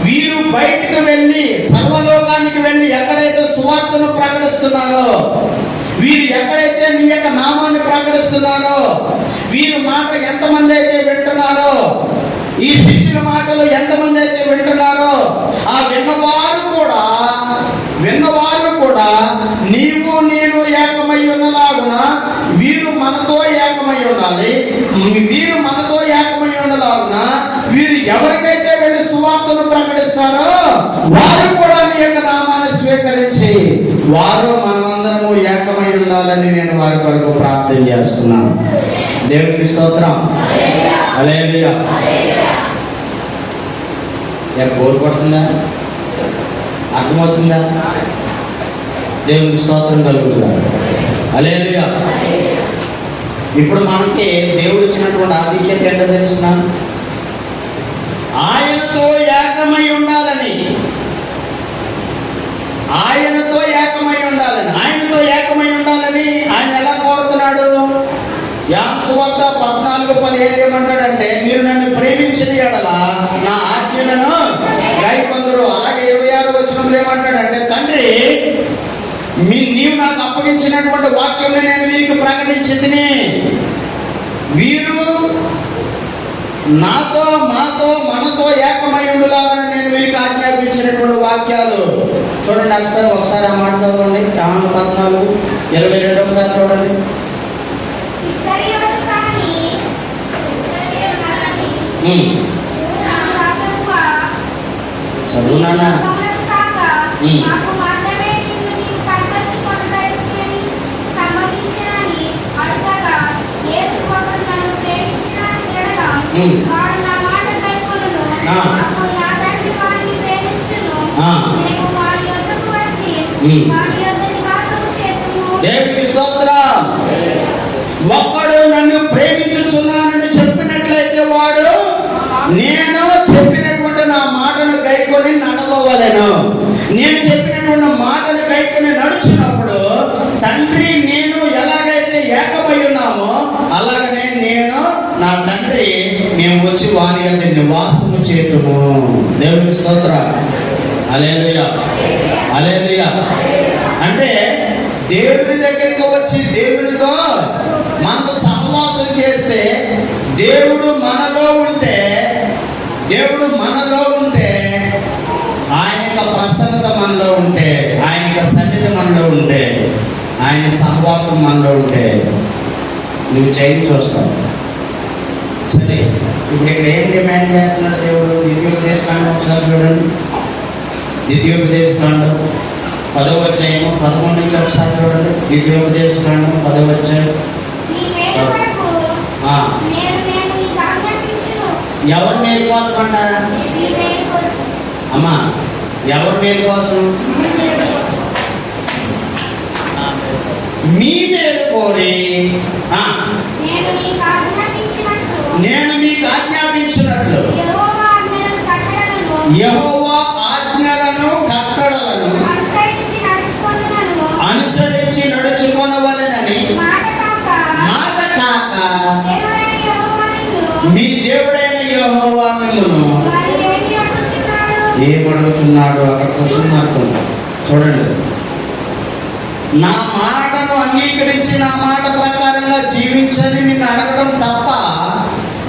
వీరు బయటికి వెళ్ళి సర్వలోకానికి వెళ్ళి ఎక్కడైతే సువార్తను ప్రకటిస్తున్నారో, వీరు ఎక్కడైతే నీ యొక్క నామాన్ని ప్రకటిస్తున్నారో, వీరి మాట ఎంతమంది అయితే వింటున్నారో, ఈ శిష్యుల మాటలు ఎంతమంది అయితే వింటున్నారో, ఆ విన్నవారు కూడా నీవు నేను ఏకమై ఉన్నలాగున వీరు మనతో ఏకమై ఉండాలి. వీరు మనతో ఏకమై ఉండలాగున వీరు ఎవరికైతే వెళ్ళి సువార్తను ప్రకటిస్తారో వారు కూడా నీ యొక్క నామాన్ని స్వీకరించి వారు మనమందరము ఏకమై ఉండాలని నేను వారి కొరకు ప్రార్థన చేస్తున్నాను. దేవునికి స్తోత్రం. హల్లెలూయా. బోర్ పడుతుందా? అర్థమవుతుందా? దేవునికి స్తోత్రం కలుగుతుంది. హల్లెలూయా. ఇప్పుడు మనకి దేవుడు ఇచ్చినటువంటి ఆధిక్యత ఏంటో తెలిసిన, ఆయనతో ఏకమై ఉండాలని. ఆయనతో ఏకమై ఉండాలని ఆయన ఎలా 4:15 ఏమంటాడంటే, మీరు నన్ను ప్రేమించిన యెడల నా ఆజ్ఞలను గైకొందురు. అలాగే 26వ వచనంలో ఏమంటాడంటే, తండ్రి నీవు నాకు అప్పగించినటువంటి వాక్యం నేను వీరికి ప్రకటించింది. వీరు నాతో మాతో మనతో ఏకమై ఉండులాగని నేను వీరికి ఆజ్ఞాపించినటువంటి వాక్యాలు. చూడండి ఒకసారి ఆ మాట చదవండి. యోహాను 14:22 ఒకసారి చూడండి. చదువునా? దేవునికి స్తోత్రం. ఒక్కడు నన్ను ప్రేమించుచున్నానని చెప్పినట్లయితే వాడు నేను చెప్పినటువంటి నా మాటను గైకొని నడవవలెను. నేను చెప్పినటువంటి మాటను గైకొని నడుచున్నప్పుడు తండ్రి నేను ఎలాగైతే ఏకమై ఉన్నామో అలాగనే నేను నా తండ్రి మేము వచ్చి వారి యొక్క నివాసము చేతుము. దేవునికి స్తోత్రం. హల్లెలూయా, హల్లెలూయా. అంటే దేవుడి దగ్గరికి వచ్చి దేవుడితో మనకు సహవాసం చేస్తే, దేవుడు మనలో ఉంటే ఆయన యొక్క ప్రసన్నత మనలో ఉంటే, ఆయన యొక్క సన్నిధి మనలో ఉంటే, ఆయన సహవాసం మనలో ఉంటే నువ్వు చేయి చూస్తావు. సరే, ఇప్పుడు ఇక్కడ ఏం డిమాండ్ చేస్తున్నాడు దేవుడు? ద్వితీయోపదేశకాండం ఒకసారి చూడండి. ద్వితీయోపదేశకాండం 10వ అధ్యాయం 11 నుంచి ఒకసారి చూడండి. ద్వితీయోపదేశకాండం 10వ అధ్యాయం. ఎవరి మేలు కోసం అంట? అమ్మా, ఎవరి మేలు కోసం? మీ మేలు కోరి నేను మీకు ఆజ్ఞాపించినట్లు యెహోవా ఆజ్ఞలను కట్టడలను అనుసరించి నడుచుకొనవలెనని మాట కాక మీ దేవుడైన యెహోవా మిమ్మును ఏమడుగుతున్నాడు? అక్కడ క్వశ్చన్ మార్క్ చూడండి. నా మాటను అంగీకరించి నా మాట ప్రకారంగా జీవించని నిన్ను అడగడం తప్ప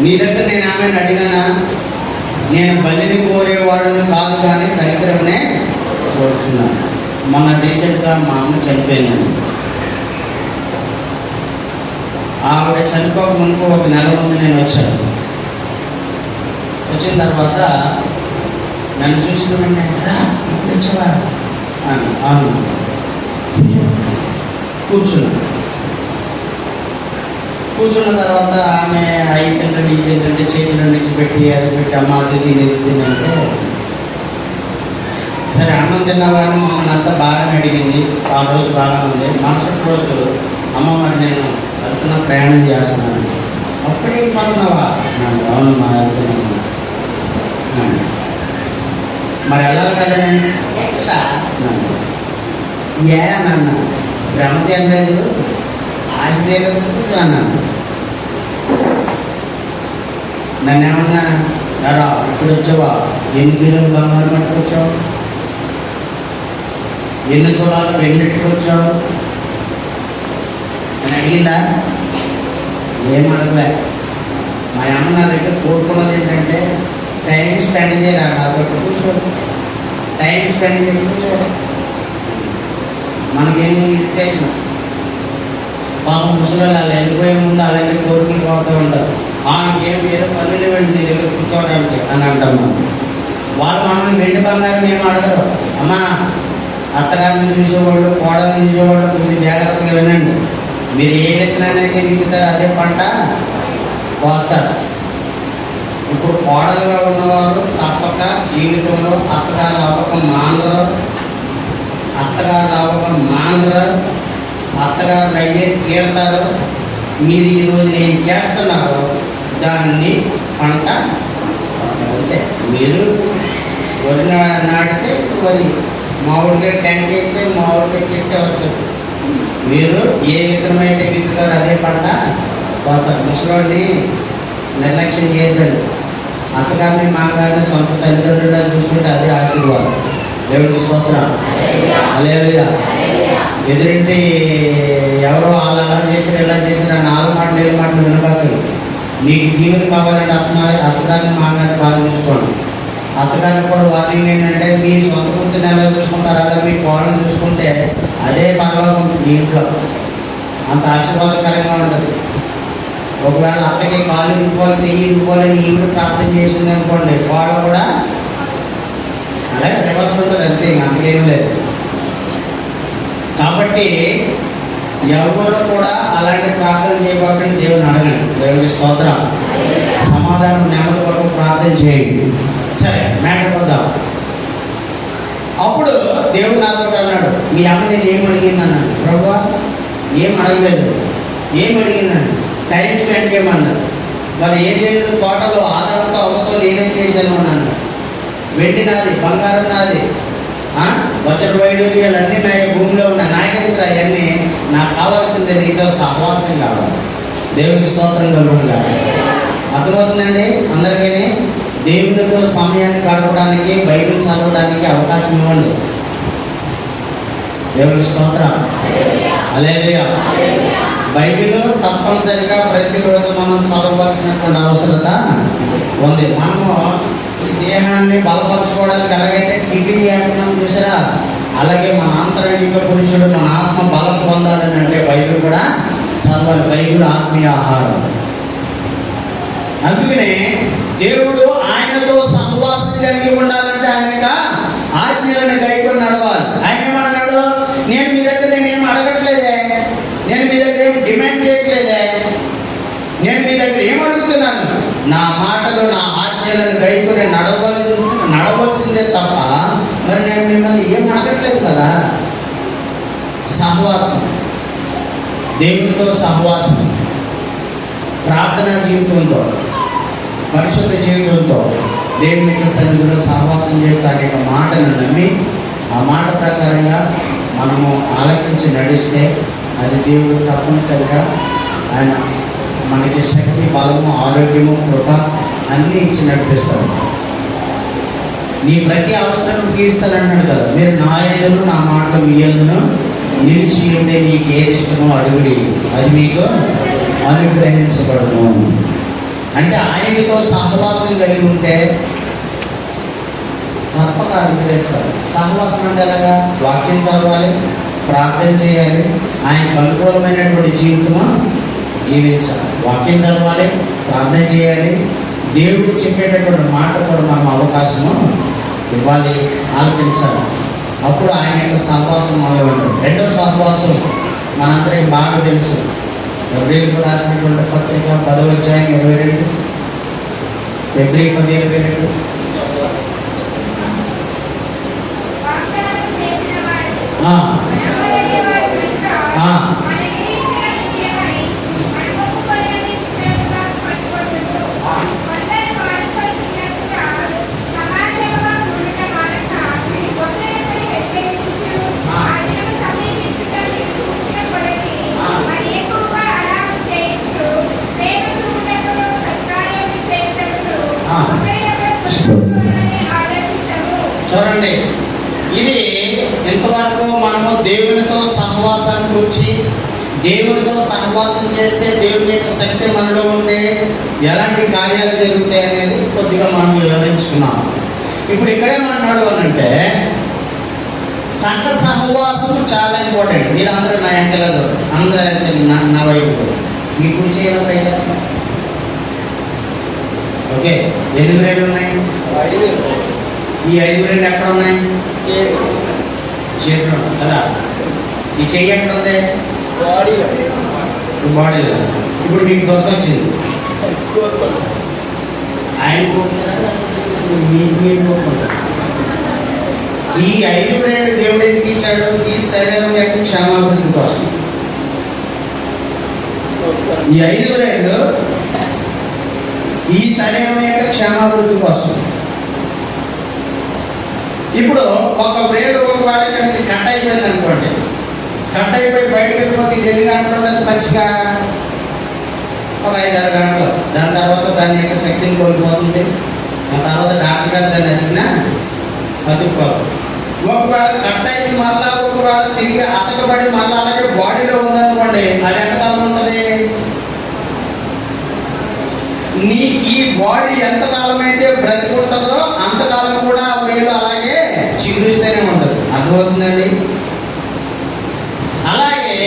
నీ దగ్గర నేను ఆమెను అడిగానా? నేను బలిని కోరేవాడుని కాదు, కానీ కనికరమనే కోరుచున్నాను. మొన్న రీసెంట్గా మా అమ్మ చనిపోయిందని. ఆవిడ చనిపోక ముందు ఒక నెల ముందు నేను వచ్చాను. వచ్చిన తర్వాత నన్ను చూస్తున్నాను. వచ్చావా? అవును. కూర్చున్న తర్వాత ఆమె అయిపోయిందంటే ఇదేంటంటే చేతులు నుంచి పెట్టి అది పెట్టి అమ్మ అది తినంటే, సరే అన్నం తిన్నావని మమ్మల్ని అంతా బాగా అడిగింది. ఆ రోజు బాగా ఉంది. మరుసటి రోజు అమ్మ మరి నేను వెళ్తున్నా, ప్రయాణం చేస్తున్నాను. అప్పుడే పడుతున్నావా? అవునమ్మా వెళ్తున్నాను. మరి వెళ్ళాలి కదా ఏ అన్న భ్రమ తినలేదు, ఆశ తీరలేదు అన్నాను. నన్ను ఏమన్నా రా ఇప్పుడు వచ్చావా? 8 కిలోలు బంగారం పట్టుకొచ్చావు, 8 తులాలు వెండి పెట్టుకొచ్చావు అని అడిగిందా? ఏం అడగలే. మా అమ్మ నా దగ్గర కోరుకున్నది ఏంటంటే టైం స్పెండ్ చేయరా నాతో కూర్చో, టైం స్పెండ్ చేసి కూర్చో. మనకేమి ఇరిటేషన్. పాపం ముసలి వాళ్ళు వెళ్ళిపోయే ముందు అలాగే కోరికలు పోతూ ఉంటారు. ఏం వేరే పనులు ఇవ్వండి నీ దగ్గర కూర్చోవడానికి అని అంటాం మనం. వాళ్ళు మనల్ని వెండి బంగారం ఏం అడగరు. అమ్మా, అత్తగారిని చూసేవాళ్ళు, కోడల్ని చూసేవాళ్ళు కొంచెం జాగ్రత్తగా వినండి. మీరు ఏ విత్తనాన్ని విత్తుతారు అదే పంట కోస్తారు. ఇప్పుడు కోడలుగా ఉన్నవారు తప్పక జీవితంలో అత్తగారు అవ్వకం మానరు, అత్తగారు అయ్యే తీరుతారు. మీరు ఈరోజు ఏం చేస్తున్నారో దాన్ని పంట అంతే. మీరు వరి నాటితే వరి, మామిడికాయ టెంక అయితే మామిడికాయ చెట్టు వస్తుంది. మీరు ఏ విత్తనం అయితే విత్తుతారో అదే పంట పోతారు. ముసలోళ్ళని నిర్లక్ష్యం చేయొద్దండి. అత్తగారిని మామగారిని సొంత తల్లిదండ్రులను చూసుకుంటే అదే ఆశీర్వాదం. దేవుడికి స్తోత్రం. హల్లెలూయా. ఎదురింటి ఎవరో వాళ్ళు అలా చేసిన ఇలా చేసిన నాలుగు మాటలు ఏడు మాటలు వినబాకండి. మీకు దీవులు కావాలంటే అత్తగారిని మామగారిని బాగా చూసుకోండి. అత్తగారికి కూడా వార్నింగ్ ఏంటంటే మీ సొంత కూతుర్ని ఎలా చూసుకుంటారు అలా మీ కోళ్ళని చూసుకుంటే అదే పర్వాలేదు మీ ఇంట్లో, అంత ఆశీర్వాదకరంగా ఉంటుంది. ఒకవేళ అత్తకి కాలు ఇరుకోవాలి చెయ్యి ఇరుకోవాలని ఈవిడ ప్రార్థన చేసింది అనుకోండి, కోళ్ళ కూడా అలాగే రివర్స్ ఉంటుంది, అంతే, అంతకేం లేదు. కాబట్టి ఎవరు కూడా అలాంటి ప్రార్థన చేయబోకండి, దేవుని అడగండి. దేవునికి స్తోత్రం. సమాధానం నెమ్మది కొరకు ప్రార్థన చేయండి. సరే, మ్యాటర్ వద్దాం. అప్పుడు దేవుడు నాతో అన్నాడు, మీ అమ్మ నేను ఏం అడిగింది అన్నాడు. ప్రభువా ఏం అడగలేదు. ఏం అడిగిందని టైం స్పెండ్ చేయమన్నాడు. మరి ఏదేదో తోటలో ఆదాంతో అమ్మతో నేనేం చేశాను అన్నాడు. వెండి నాది, బంగారం నాది, వజ్ర వైడూర్యాలు అన్నీ నా భూమిలో ఉన్న నాయకులు అవన్నీ నాకు కావాల్సిందే నీతో సహవాసం కావాలి. దేవునికి స్తోత్రం కలుగుగా. అర్థమవుతుందండి అందరికీ? దేవునితో సమయాన్ని గడపడానికి, బైబిల్ చదవడానికి అవకాశం ఇవ్వండి. దేవునికి స్తోత్రం. హల్లెలూయా. బైబిల్ తప్పనిసరిగా ప్రతిరోజు మనం చదవవలసినటువంటి అవసరత ఉంది. మనము ఈ దేహాన్ని బలపరచుకోవడానికి ఎలాగైతే టిఫిన్ చేస్తున్నాం చూసారా, అలాగే మన ఆంతరంగిక పురుషుడు మన ఆత్మ బలం పొందాలని అంటే బైబిల్ కూడా చదవాలి. బైబిల్ ఆత్మీయ ఆహారం. అందుకనే దేవుడు ఆయనతో సహవాసం కలిగి ఉండాలంటే ఆయన ఆజ్ఞలను గైకొని నడవాలి. ఆయన ఏమన్నాడు, నేను మీ దగ్గర నేనేం అడగట్లేదే, నేను మీ దగ్గర ఏం డిమాండ్ చేయట్లేదే, నేను మీ దగ్గర ఏం అడుగుతున్నాను, నా మాటలు నా ఆజ్ఞలను గైకొని నడవలసిందే తప్ప మరి నేను మిమ్మల్ని ఏం అడగట్లేదు కదా. సహవాసం, దేవునితో సహవాసం, ప్రార్థనా జీవితంతో, పరిశుద్ధ జీవితంతో దేవుని సన్నిధిలో సహవాసం చేస్తూ ఆయన యొక్క మాటను నమ్మి ఆ మాట ప్రకారంగా మనము ఆలకించి నడిస్తే అది దేవుడు తప్పనిసరిగా ఆయన మనకి శక్తి, బలము, ఆరోగ్యము, కృప అన్నీ ఇచ్చి నడిపిస్తాడు. నీ ప్రతి అవసరం తీస్తానన్నాడు కదా. మీరు నా యందు నా మాటలు మీ యందును నిలిచి ఉంటే మీకు ఏది ఇష్టమో అడుగుడి, అది మీకు అనుగ్రహించబడును. అంటే ఆయనతో సహవాసం కలిగి ఉంటే తప్పక అనుగ్రహిస్తాడు. సహవాసం అంటే ఎలాగా? వాక్యం చదవాలి, ప్రార్థన చేయాలి, ఆయనకు అనుకూలమైనటువంటి జీవితము జీవించాలి. వాక్యం చదవాలి, ప్రార్థన చేయాలి, దేవుడు చెప్పేటటువంటి మాట కూడా మనం అవకాశము ఇవ్వాలి, ఆలోచించాలి. అప్పుడు ఆయన యొక్క సహవాసం మనలో ఉంటుంది. రెండో సహవాసం మనందరికీ బాగా తెలుసు. ఫిబ్రవరికి రాసినటువంటి పత్రిక 10వ అధ్యాయం 22, ఫిబ్రవరి 10:22. చూడండి, ఇది ఎంతవరకు మనము దేవునితో సహవాసాన్ని గురించి, దేవునితో సహవాసం చేస్తే దేవుని యొక్క శక్తి మనలో ఉంటే ఎలాంటి కార్యాలు జరుగుతాయి అనేది కొద్దిగా మనం వివరించుకున్నాం. ఇప్పుడు ఇక్కడేమన్నాడు అని అంటే సంఘ సహవాసం చాలా ఇంపార్టెంట్. మీరు అందరూ నా ఎంకలేదు, అందరూ నా వైపు మీ కుడి చేయడం పైగా. ఓకే, ఎన్ని వేలు ఉన్నాయి? ఈ 5 వేలు ఎక్కడ ఉన్నాయి? చేతిలో కదా. ఈ చెయ్యి ఎక్కడ ఉంది? బాడీలో. ఇప్పుడు మీకు దొరక వచ్చింది. ఆయన ఈ 5 వేలు దేవుడు ఎందుకు ఇచ్చాడు? ఈ శరీరం యొక్క క్షేమాభివృద్ధి కోసం. ఈ 5 వేలు ఈ శరీరం యొక్క క్షేమాభివృద్ధి కోసం. ఇప్పుడు ఒక వేలు ఒకవేళ ఇక్కడ నుంచి కట్ అయిపోయింది అనుకోండి, కట్ అయిపోయి బయటకు వెళ్ళిపోతే ఇది ఎన్ని గంటలు ఉండదు? మంచిగా ఒక 5-6 గంటలు. దాని తర్వాత దాని యొక్క శక్తిని కోల్పోతుంది. ఆ తర్వాత డాక్టర్ గారు దాన్ని అతుక్కోవాలి. ఒకవేళ కట్ అయింది మళ్ళా ఒకవేళ తిరిగి అతకబడి మళ్ళీ అలాగే బాడీలో ఉందనుకోండి, అది ఎంతకాలం ఉంటుంది? ఈ బాడీ ఎంతకాలం అయితే బ్రతికుంటుందో అంతకాలం కూడా వేలు అలాగే చిగురిస్తూనే ఉంటుంది. అర్థమవుతుందండి? అలాగే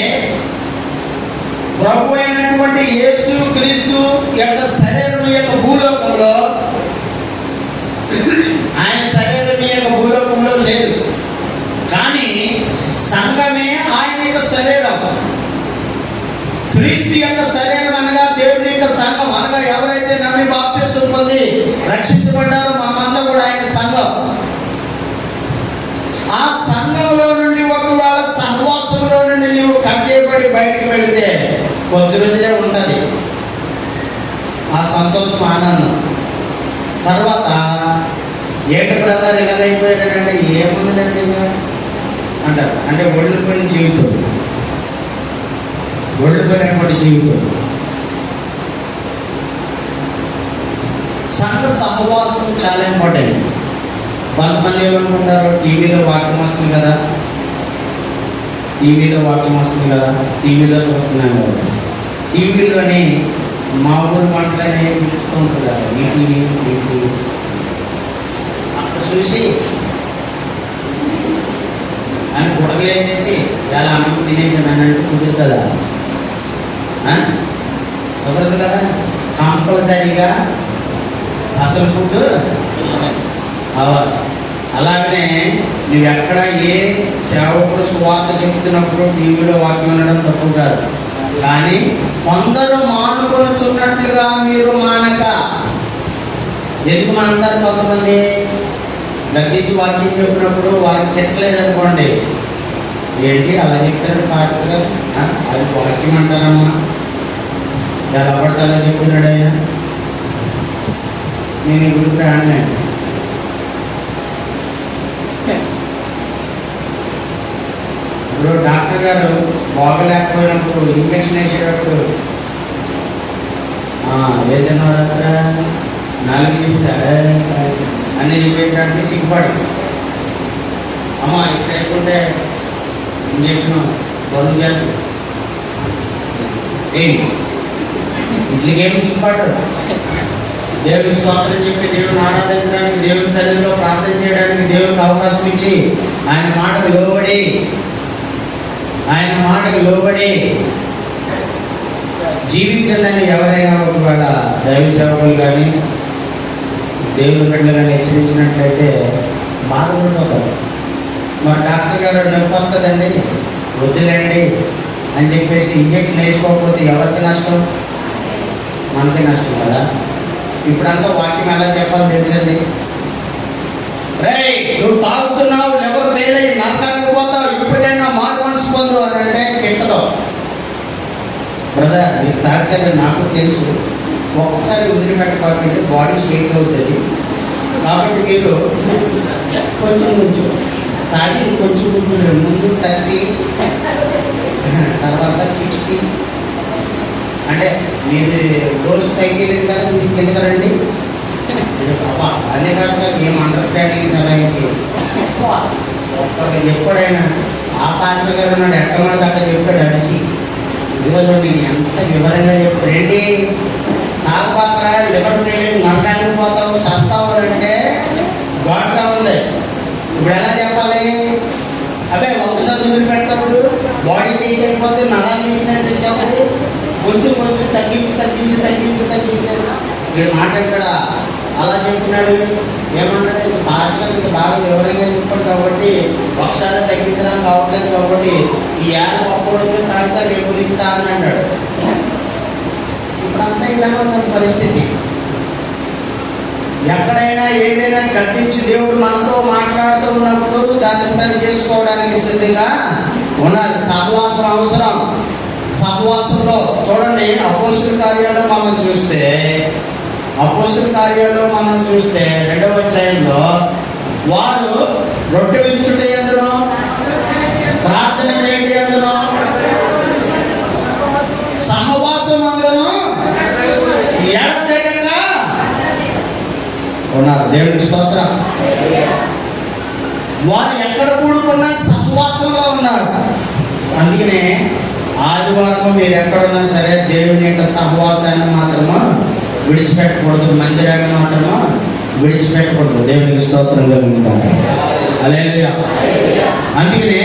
ప్రభు అయినటువంటి యేసు క్రీస్తు యొక్క శరీరం యొక్క భూలోకంలో, ఆయన శరీరం యొక్క భూలోకంలో లేదు, కానీ సంఘమే ఆయన యొక్క శరీరం. క్రీస్తు యొక్క శరీరం అనగా దేవుని యొక్క సంఘం అనగా ఎవరైతే నమ్మి బాప్తిస్మం పొంది రక్షించబడ్డారో మనమంతా కూడా ఆయన సంఘం. ఆ సంఘంలో నుండి ఒకవేళ సహవాసంలో నుండి నువ్వు కట్ చేయబడి బయటికి వెళితే కొద్ది రోజులే ఉంటుంది ఆ సంతోషం, ఆనందం. తర్వాత ఏంటి బ్రదర్ ఇలాగైపోయారంటే ఏముందండి ఇంకా అంటారు. అంటే ఒళ్ళిపోయిన జీవితం, ఒళ్ళిపోయినటువంటి జీవితం. సంఘ సహవాసం చాలా ఇంపార్టెంట్. కొంతమంది ఏమనుకుంటారు, టీవీలో వాక్యం వస్తుంది కదా, టీవీలో వాక్యం వస్తుంది కదా, టీవీలో చూస్తున్నాను కదా, టీవీలోని మా ఊరు వంటలనే చూస్తూ ఉంటుంది కదా, ఈటీవీ అక్కడ చూసి అని బుడగలేసేసి చాలా అన్నం తినేసాను అన్నట్టు కుదురుతుందా? కుదరదు కదా. కంపల్సరీగా అసలు ఫుడ్ అవ్వాలి. అలాగనే నువ్వు ఎక్కడ ఏ సేవకుడు సువార్త చెప్తున్నప్పుడు టీవీలో వాక్యం వినడం తప్పు కాదు, కానీ కొందరు మానుకొనుచున్నట్లుగా మీరు మానక. ఎందుకు మానంటారు? కొంతమంది గద్దించి వాక్యం చెప్పినప్పుడు వాళ్ళకి చెట్టలేదనుకోండి, ఏంటి అలా చెప్తారు పాస్టర్ గారు, అది వాక్యం అంటారమ్మా, ఎలా పడితే అలా చెప్తున్నాడు ఆయన. నేను ఇప్పుడు ప్రాణండి. ఇప్పుడు డాక్టర్ గారు బాగలేకపోయినప్పుడు ఇంజక్షన్ వేసేటప్పుడు ఏదైనా అక్కడ 4 నిమిషాలు అన్నీ చెప్పేటప్పుడు సిగ్గుపడి, అమ్మ ఇక్కడ వేసుకుంటే ఇంజక్షన్ బంద్ చేయాలి ఏంటి ఇట్లకేమి సిగ్గుపడ్డారు. దేవుడికి స్తోత్రం చెప్పి దేవుని ఆరాధించడానికి, దేవుని సన్నిధిలో ప్రార్థన చేయడానికి దేవునికి అవకాశం ఇచ్చి ఆయన మాటకు లోబడి జీవించాలని ఎవరైనా ఒకవేళ దైవ సేవకులు కానీ దేవుని బిడ్డలు కానీ హెచ్చరించినట్లయితే బాధపడిపోతారు. మరి డాక్టర్ గారు నొప్పి వస్తుందండి, వద్దులేండి అని చెప్పేసి ఇంజక్షన్ వేసుకోకపోతే ఎవరికి నష్టం? మనకి నష్టం కదా. ఇప్పుడంతా వాక్యం ఎలా చెప్పాలో తెలుసండి. రేయ్ నువ్వు తాగుతున్నావు, ఎవరు ఫెయిల్ అయ్యి నరకానికి పోతావు, ఇప్పటికైనా మారు మనసు పొందు అని అంటే కిట్టదు. బ్రదర్ మీరు తాగితే నాకు తెలుసు, ఒక్కసారి వదిలిపెట్టకపోతే బాడీ షేక్ అవుతుంది. కాబట్టి మీరు కొంచెం తాగి కొంచెం ముందు 30 తర్వాత 60 అంటే మీది డోస్ పైకి వెళ్ళింది కదా, మీకు ఎందుకనండి అదే కాకుండా ఏం అండర్స్టాండింగ్ అలా ఒక్కరికి ఎప్పుడైనా ఆ పాస్టర్ గారు ఉన్నాడు ఎక్కడన్నా అక్కడ చెప్పాడు అరిసి, ఈరోజు నేను ఎంత వివరంగా చెప్పాడు. తాగపాత్ర లివర్ ఫెయిల్ నరకానికి పోతావు సస్తావు అంటే ఘాట్గా ఉంది. ఇప్పుడు ఎలా చెప్పాలి? అదే ఒక్కసారి వదిలిపెట్టినప్పుడు బాడీ షేక్ అయిపోతే నరాలు వీక్నెస్ వచ్చేది, కొంచెం తగ్గించారు. వీడు మాట ఇక్కడ అలా చెప్తున్నాడు. ఏమన్నాడు? పాస్టర్ ఇంత బాగా వివరంగా చెప్పాడు కాబట్టి ఒకసారి తగ్గించడానికి అవ్వట్లేదు కాబట్టి ఈ ఏళ్ళ ఒక్కరోజు తాగితే రేపు నుంచి తాగని అన్నాడు. ఇప్పుడంతా ఇలా ఉన్న పరిస్థితి. ఎక్కడైనా ఏదైనా గద్దించి దేవుడు మనతో మాట్లాడుతూ ఉన్నప్పుడు దాన్ని సరి చేసుకోవడానికి సిద్ధంగా ఉండాలి. సహవాసం అవసరం. సహవాసంలో చూడండి, అపోస్తుల కార్యాలు మనం చూస్తే 2వ అధ్యాయంలో వారు రొట్టె విరుచుట యందును ప్రార్థన చేయడం యందును సహవాసం అందును ఉన్నారు. దేవునికి స్తోత్రం. వారు ఎక్కడ కూడుకున్నా సహవాసంలో ఉన్నారు. అందుకనే ఆదివారం మీరు ఎక్కడున్నా సరే దేవుని యొక్క సహవాసాన్ని మాత్రము విడిచిపెట్టకూడదు, మందిరాన్ని మాత్రము విడిచిపెట్టకూడదు. దేవునికి స్తోత్రం కలుగుతారు. హల్లెలూయా. అందుకనే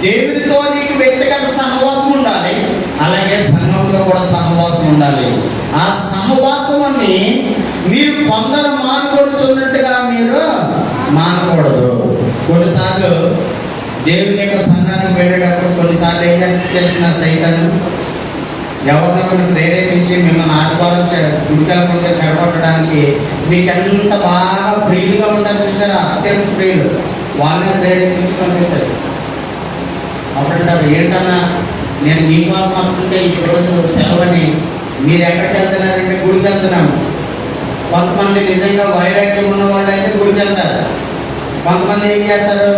దేవునితో నీకు వ్యక్తిగత సహవాసం ఉండాలి, అలాగే సంఘంతో కూడా సహవాసం ఉండాలి. ఆ సహవాసాన్ని మీరు కొందరు మానకూడచున్నట్టుగా మీరు మానకూడదు. కొన్నిసార్లు దేవుని యొక్క సంఘానికి వెళ్ళేటప్పుడు కొన్నిసార్లు ఏం చేస్తే తెలిసిన సైతాను ఎవరినొకరు ప్రేరేపించి మిమ్మల్ని ఆదివారం గుడికెళ్ళకుండా చెడగొట్టడానికి మీకు ఎంత బాగా ప్రియులుగా ఉంటారు చూసారా, అత్యంత ప్రియులు, వాళ్ళని ప్రేరేపించి పంపిస్తారు. అప్పుడంటారు, ఏంటన్నా నేను మీకోసం వస్తుంటే ఈ రోజు సెలవని మీరు ఎక్కడికి వెళ్తున్నారంటే గుడికి వెళ్తున్నాము. కొంతమంది నిజంగా వైరాగ్యం ఉన్న వాళ్ళు అయితే గుడికి వెళ్తారు. కొంతమంది ఏం చేస్తారు,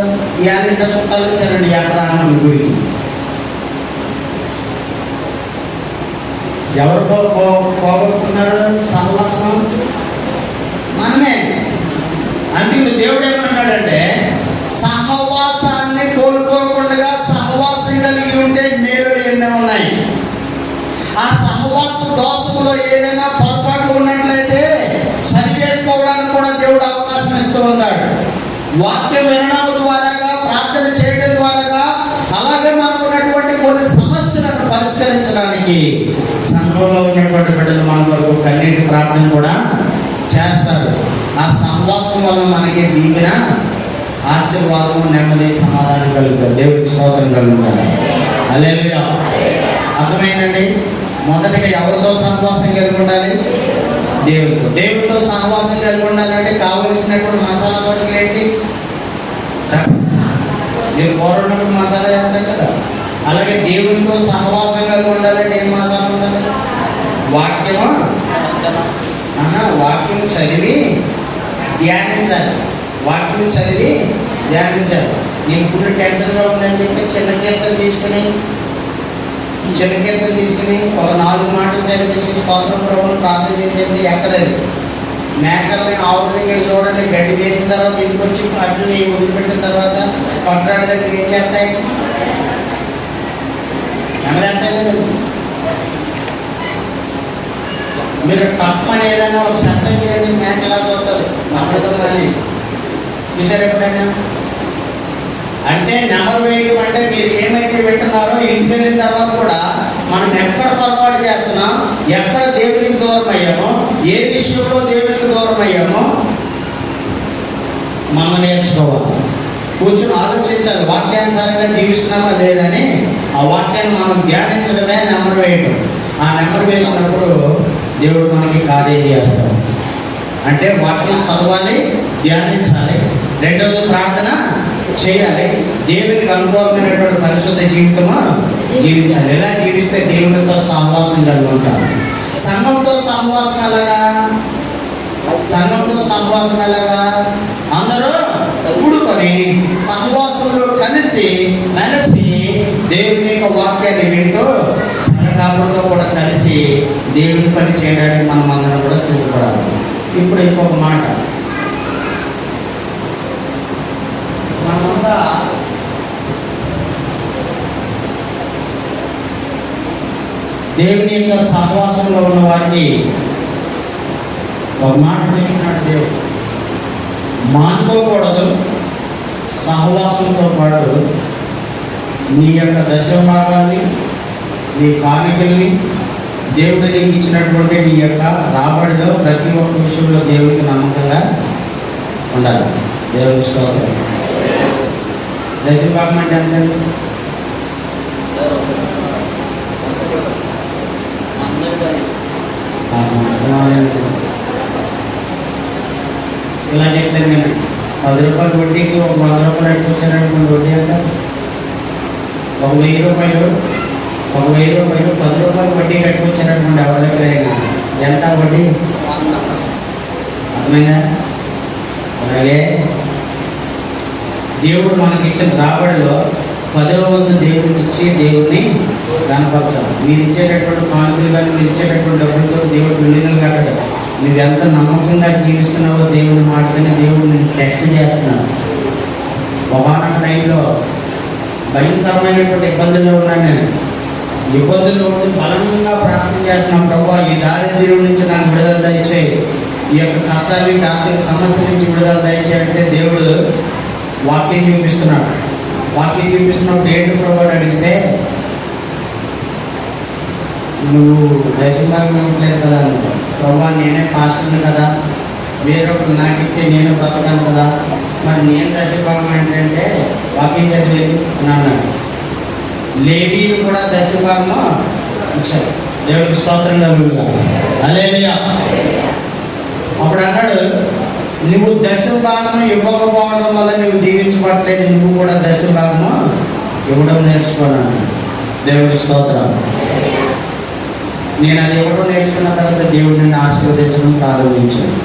ఇవాళ చుట్టాలు వచ్చారండి ఎక్కడ అన్నాం గుడికి. ఎవరు పోగొట్టుకున్నారు సహవాసం? మనమే. అందుకే దేవుడు ఏమన్నాడంటే సహవాసాన్ని కోల్పోకుండా సహవాసం కలిగి ఉంటే మేలులు ఎన్నో ఉన్నాయి. ఆ సహవాస దోషంలో ఏదైనా పొరపాటు ఉన్నట్లయితే సరి చేసుకోవడానికి కూడా దేవుడు అవకాశం ఇస్తూ ఉంటాడు. వాక్యం వినడం ద్వారాగా, ప్రార్థన చేయడం ద్వారాగా, అలాగే మనకు ఉన్నటువంటి కొన్ని సమస్యలను పరిష్కరించడానికి సంఘంలో ఉన్నటువంటి బిడ్డలు మన వరకు కన్నీటి ప్రార్థన కూడా చేస్తారు. ఆ సహవాసం వల్ల మనకి దీవెన, ఆశీర్వాదం, నెమ్మది, సమాధానం కలుగుతారు. దేవుడికి స్తోత్రం కలుగుతారు. హల్లెలూయా. అర్థమైందండి? మొదటిగా ఎవరితో సహవాసం కలిగి ఉండాలి? దేవుడితో. దేవుడితో సహవాసం కలిగి ఉండాలంటే కావలసినటువంటి మసాలా పట్టులు ఏంటి? నేను కూర ఉన్నప్పుడు మసాలా వేస్తాం కదా, అలాగే దేవుడితో సహవాసం కలిగి ఉండాలంటే ఏం మసాలా ఉండాలి? వాక్యమా? వాక్యం చదివి ధ్యానించాలి. వాక్యం చదివి ధ్యానించాలి. నీకు ఫుల్ టెన్షన్గా ఉందని చెప్పి చిన్న కీర్తన తీసుకుని ఒక 4 మాటలు చదివేసి స్తోత్రం ప్రభువుని ప్రార్థన చేసేది ఎక్కలేదు. మేకల్ని, ఆవులని మీరు చూడండి, గడ్డి చేసిన తర్వాత ఇంటికి వచ్చి అట్లని వదిలిపెట్టిన తర్వాత పట్టరాడి దగ్గర ఏం చేస్తాయి? ఎమరేస్తాయి కదా. మీరు తప్పు అని ఏదైనా ఒక శబ్దం చేయండి, మేక ఎలా చూస్తుంది? నమ్మకం చూసారు ఎప్పుడైనా? అంటే నెమరు వేయడం అంటే మీరు ఏమైతే వింటున్నారో ఇంటికి వెళ్ళిన తర్వాత కూడా మనం ఎక్కడ పొరపాటు చేస్తున్నాం, ఎక్కడ దేవునికి దూరం అయ్యామో, ఏ విషయంలో దేవునికి దూరం అయ్యామో మనం నేర్చుకోవాలి. కూర్చొని ఆలోచించాలి, వాక్యానుసారంగా జీవిస్తున్నామా లేదని. ఆ వాక్యాన్ని మనం ధ్యానించడమే నెమరు వేయడం. ఆ నెమరు వేసినప్పుడు దేవుడు మనకి కార్యం చేస్తాడు. అంటే వాక్యం చదవాలి, ధ్యానించాలి. రెండవది ప్రార్థన చేయాలి. దేవునికి అనుభవమైనటువంటి పరిశుద్ధ జీవితమా జీవించాలి. ఎలా జీవిస్తే దేవునితో సహవాసం కలిగి ఉంటారు. సంఘంతో సహవాసం ఎలాగా? అందరూ కూడుకొని సహవాసంలో కలిసి మెలిసి దేవుని యొక్క వాక్యాన్ని వింటూ సహకారులతో కూడా కలిసి దేవుని పని చేయడానికి మనం అందరం కూడా సిద్ధపడాలి. ఇప్పుడు ఇంకొక మాట, మనమంతా దేవుని యొక్క సహవాసంలో ఉన్న వారికి ఒక మాట చెప్తున్నాడు దేవుడు, మానుకోకూడదు. సహవాసంతో పాటు నీ యొక్క దశభాగాన్ని, నీ కానుకల్ని, దేవుడు నీకు ఇచ్చినటువంటి నీ యొక్క రాబడిలో ప్రతి ఒక్క విషయంలో దేవుడికి నమ్మకంగా ఉండాలి. దేవుడి స్తోత్రం. దశభాగం అంటే ఎంత? ఇలా చెప్తాను నేను, 10 రూపాయలు వడ్డీకి ఒక 100 రూపాయలు అట్టుకొచ్చారనుకోండి, వడ్డీ అంతా ఒక 1000 రూపాయలు 10 రూపాయలు వడ్డీ కట్టుకొచ్చారనుకోండి ఎవరి దగ్గర అయినా, ఎంత వడ్డీ? అర్థమైందా? అలాగే దేవుడు మనకి ఇచ్చిన రాబడిలో 10వ వంతు దేవుడికి ఇచ్చి దేవుడిని కనపరచాలి. మీరు ఇచ్చేటటువంటి కానుకలు కానీ మీరు ఇచ్చేటటువంటి డబ్బులతో దేవుడు బిల్డింగ్లు కట్టడం, నువ్వెంత నమ్మకంగా జీవిస్తున్నావో దేవుని మాటని దేవుడు నేను టెస్ట్ చేస్తున్నాడు. ఒకనొక టైంలో భయంకరమైనటువంటి ఇబ్బందుల్లో ఉన్నాను నేను. ఇబ్బందుల్లో ఉండి బలంగా ప్రార్థన చేస్తున్నాం, ప్రభువా ఈ దారిద్ర్యం నుంచి నాకు విడుదల దయచేయి, ఈ యొక్క కష్టాల నుంచి ఆర్థిక సమస్యల నుంచి విడుదల దయచేయి అంటే దేవుడు వాక్యం చూపిస్తున్నాడు. వాక్యం చూపిస్తున్నప్పుడు ఏంటి ప్రభు అని అడిగితే, నువ్వు దశభాగం ఇవ్వలేదు కదా అనుకో, ప్రభు నేనే పాస్టర్ని కదా, వేరొకరు నాకు ఇస్తే నేను బ్రతకాను కదా, మరి నేను దశభాగం ఏంటంటే వాక్యం చదివేది అని అన్నాడు. లేవీలు కూడా దశభాగం ఇచ్చారు. దేవుడికి స్తోత్రం కలుగుగా. హల్లెలూయా. అప్పుడు అన్నాడు, నువ్వు దశభాగం ఇవ్వకపోవడం వల్ల నువ్వు దీవించబడలేదు, నువ్వు కూడా దశభాగం ఇవ్వడం నేర్చుకున్నాను. దేవుడికి స్తోత్రం. నేను అది ఇవ్వడం నేర్చుకున్న తర్వాత దేవుడు నన్ను ఆశీర్వదించడం ప్రారంభించాను.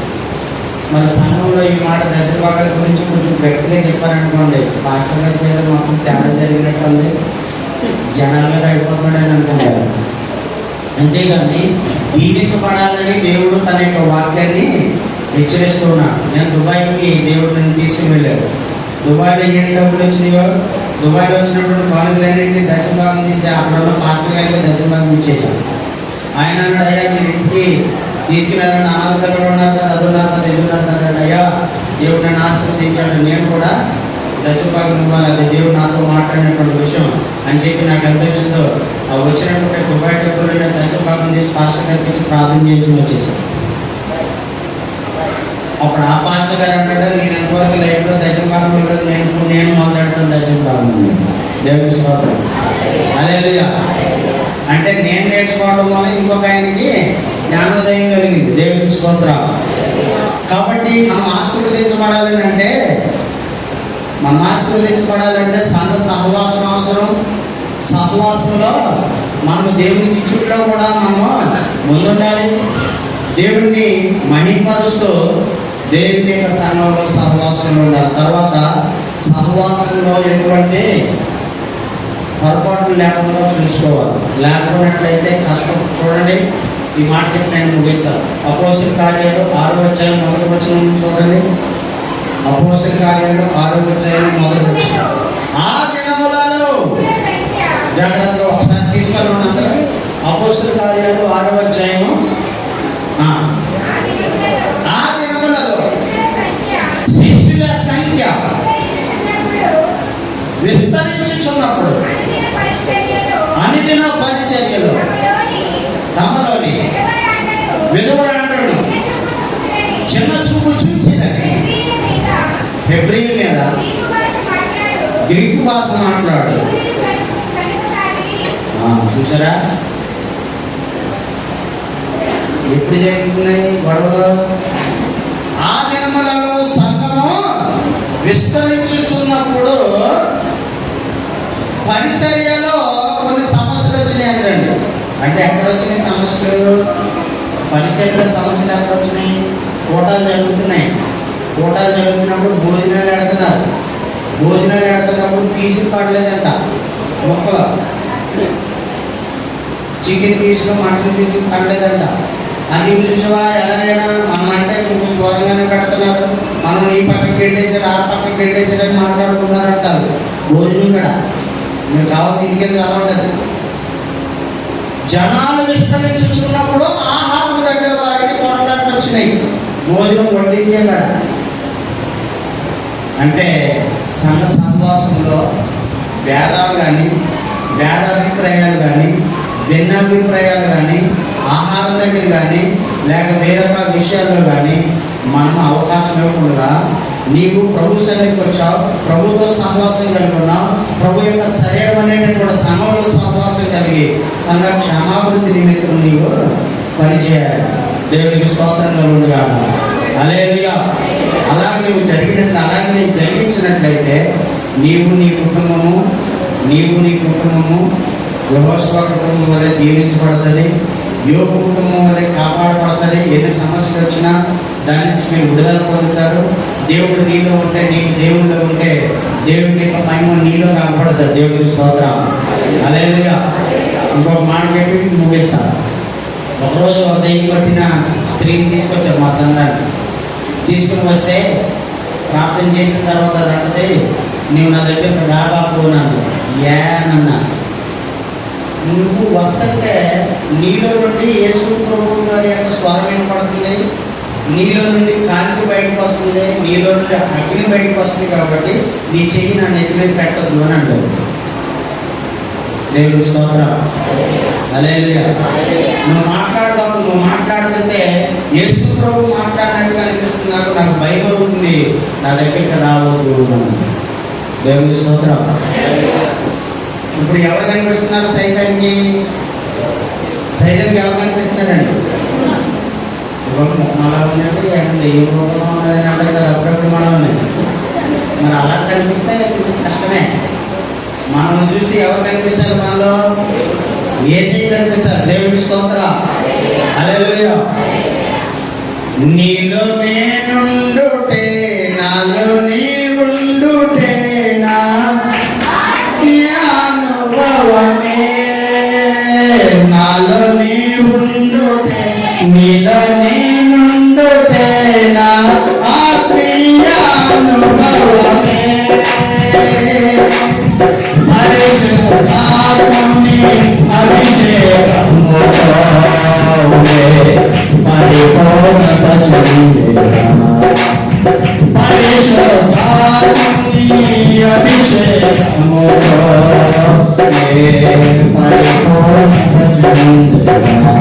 మన సంఘంలో ఈ మాట దశభాగాల గురించి కొంచెం గట్టిగా చెప్పారనుకోండి, పాస్టర్ గారి మీద మొత్తం తేడా జరిగినట్టుంది, జనాల మీద అయిపోతున్నాడని అనుకుంటారు. అంతేగాని దీవించబడాలని దేవుడు తన యొక్క వాక్యాన్ని హెచ్చరిస్తూ ఉన్నాడు. నేను దుబాయ్కి దేవుడు నన్ను తీసుకుని వెళ్ళాడు. దుబాయ్లో ఎన్ని డబ్బులు వచ్చినాయో, దుబాయ్లో వచ్చినప్పుడు కానుకలన్నింటినీ దశభాగం తీసి అక్కడ ఉన్న పాస్టర్ గారికి దశభాగం ఇచ్చేసాను. ఆయన అన్నాడు, అయ్యా మీరు ఇంటికి తీసుకున్నారని ఆనందకరంగా ఉన్నారు కదా, అది ఉన్నారు కదా, ఇది ఉన్నారు కదా, అయ్యా దేవుడు నన్ను ఆశీర్వదించాడు, నేను కూడా దశభాగం ఇవ్వాలి, అది దేవుడు నాతో మాట్లాడినటువంటి విషయం అని చెప్పి నాకు ఎంత వచ్చిందో ఆ వచ్చినటువంటి దుబాయ్ డబ్బులు నేను దశభాగం చేసి పాస్టర్ గారికి ఇచ్చి ప్రార్థన చేసి వచ్చేసాను. అప్పుడు ఆ పాస్టర్ గారు అంటాడు, నేను ఎంతవరకు లైఫ్లో దశభాగం ఇవ్వలేదు, నేను మాట్లాడుతాను దశభాగం. దేవుడి స్తోత్రం. హల్లెలూయా. అంటే నేను నేర్చుకోవడం వల్ల ఇంకొక ఆయనకి జ్ఞానోదయం కలిగింది. దేవుడికి స్తోత్రం. కాబట్టి మనం ఆశీర్వదించబడాలి అంటే, సంఘ సహవాసం అవసరం. సహవాసంలో మనం దేవునికి చుట్టూ కూడా మనము ముందుండాలి. దేవుడిని మహిమపరుస్తూ దేవుని యొక్క సంఘంలో సహవాసంలో ఉండాలి. తర్వాత సహవాసంలో ఎటువంటి పొరపాట్లు లేకుండా చూసుకోవాలి. లేకున్నట్లయితే కష్టం. చూడండి, ఈ మాట చెప్పి నేను ముగిస్తాను. అపోస్తల కార్యాలు 6వ అధ్యాయం 1వ వచనం చూడండి. అపోస్తల కార్యాలు 6వ అధ్యాయం 1వ వచనం. ఆ దినములలో జాగ్రత్తగా ఒకసారి తీసుకొని ఉన్నందుకు అపోస్తల కార్యాలు 6వ అధ్యాయం. ఆ దినములలో శిష్యుల సంఖ్య విస్తరించుచున్నప్పుడు అనుదిన పరిచర్యలో తమలోని విధవరాండ్రులను చిన్న చూపు చూసినని హెబ్రీయుల మీద గ్రీకు భాష మాట్లాడు. చూసారా ఎప్పుడు జరుగుతున్నాయి గొడవలు? ఆ దినములలో సంఘము విస్తరించుచున్నప్పుడు పరిచర్యలో కొన్ని సమస్యలు వచ్చినాయి అంటండి. అంటే ఎక్కడ వచ్చినాయి సమస్యలు? పరిచర్యలో సమస్యలు ఎక్కడ వచ్చినాయి? కూటాలు జరుగుతున్నాయి. కూటాలు జరుగుతున్నప్పుడు భోజనాలు పెడుతున్నారు. భోజనాలు పెడుతున్నప్పుడు పీసులు పడలేదంట, మొక్కలు చికెన్ పీసులు మటన్ పీసులు పడలేదంట. అది చూసావా? ఎలాగైనా మనం అంటే కొంచెం దూరంగానే పెడుతున్నారు, మనం ఈ పక్కకి పెట్టేసారు ఆ పక్కకి పెట్టేసారని మాట్లాడుకున్నారంటారు. భోజనం కూడా మీరు కావాలి ఇంటికెళ్ళి చదవండి. జనాలు విస్తరించుకున్నప్పుడు ఆహారం దగ్గర వారికి కొనడానికి వచ్చినాయి. భోజనం వడ్డించే కదా. అంటే సంఘ సహవాసంలో భేదాలు కానీ, భేదాభిప్రాయాలు కానీ, భిన్నాభిప్రాయాలు కానీ, ఆహారం దగ్గర కానీ, లేక వేరొక విషయాల్లో కానీ మనం అవకాశం ఇవ్వకుండా నీవు ప్రభు సన్నిధికి వచ్చావు, ప్రభుతో సహవాసం కలిగి ఉన్నావు, ప్రభు యొక్క శరీరం అనేటువంటి సంఘంలో సహవాసం కలిగి సంఘ క్షేమాభివృద్ధి నిమిత్తం నీవు పనిచేయాలి. దేవునికి స్తోత్రం కలుగునుగా. హల్లెలూయా. అలాగే నువ్వు జరిగినట్లు, అలాగే నీవు జరిగించినట్లయితే నీవు నీ కుటుంబము యెహోషువ కుటుంబం వలె దీవించబడుతుంది, యోబు కుటుంబం వలె కాపాడబడుతుంది. ఎన్ని సమస్యలు వచ్చినా దాని నుంచి మీరు విడుదల పొందుతారు. దేవుడు నీలో ఉంటే, నీకు దేవుడిలో ఉంటే దేవుడి యొక్క మహిమ నీలో కనపడుతుంది. దేవుడికి స్తోత్రం. హల్లెలూయా. ఇంకొక మాట చెప్పి ముగిస్తాను. ఒకరోజు ఒక దయ్యం పట్టిన స్త్రీని తీసుకొచ్చారు మా సంఘాన్ని. తీసుకుని వస్తే ప్రార్థన చేసిన తర్వాత అంటే నీవు నా దగ్గరికి రాబాకు అన్నాను. ఏనన్నా నువ్వు వస్తుంటే నీలో నుండి యేసు ప్రభు గారి యొక్క స్వరం వినపడుతుంది, నీలో నుండి కాంతి బయటకు వస్తుంది, నీలో నుండి అగ్ని బయటకు వస్తుంది, కాబట్టి నీ చెయ్యి నా నెత్తి మీద పెట్టద్దు అని అంటారు. దేవుని స్తోత్రం. హల్లెలూయా. నువ్వు మాట్లాడుతుంటే యేసు ప్రభు మాట్లాడినట్టుగా అనిపిస్తుంది, నాకు భయం అవుతుంది, నా దగ్గరికి రావద్దు. దేవుని స్తోత్రం. ఇప్పుడు ఎవరు కనిపిస్తున్నారు సైతానికి? ఎవరు కనిపిస్తున్నారండి? మళ్ళా ఉన్నట్టు దెయ్యం రూపంలో ఉన్నదని అంటారు కదా, అప్పుడప్పుడు మనం ఉన్నాయి. మరి అలా కనిపిస్తే కష్టమే. మనం చూసి ఎవరు కనిపించాలి? మనలో యేసయ్య కనిపించాలి. దేవుని స్తోత్రం. హల్లెలూయా. నీలో నేనుండుటే నాలో నీవుండుటే నా అనుభవమే, నాలో నీవుండుటే నీలో నేనుండుటే నా ఆత్మీయ అనుభవమే. పరిశుద్ధాత్ముని అభిషేకముతో పరిపూర్ణత చెందేనా, పరిశుద్ధాత్ముని అభిషేకముతో పరిపూర్ణత చెందేనా.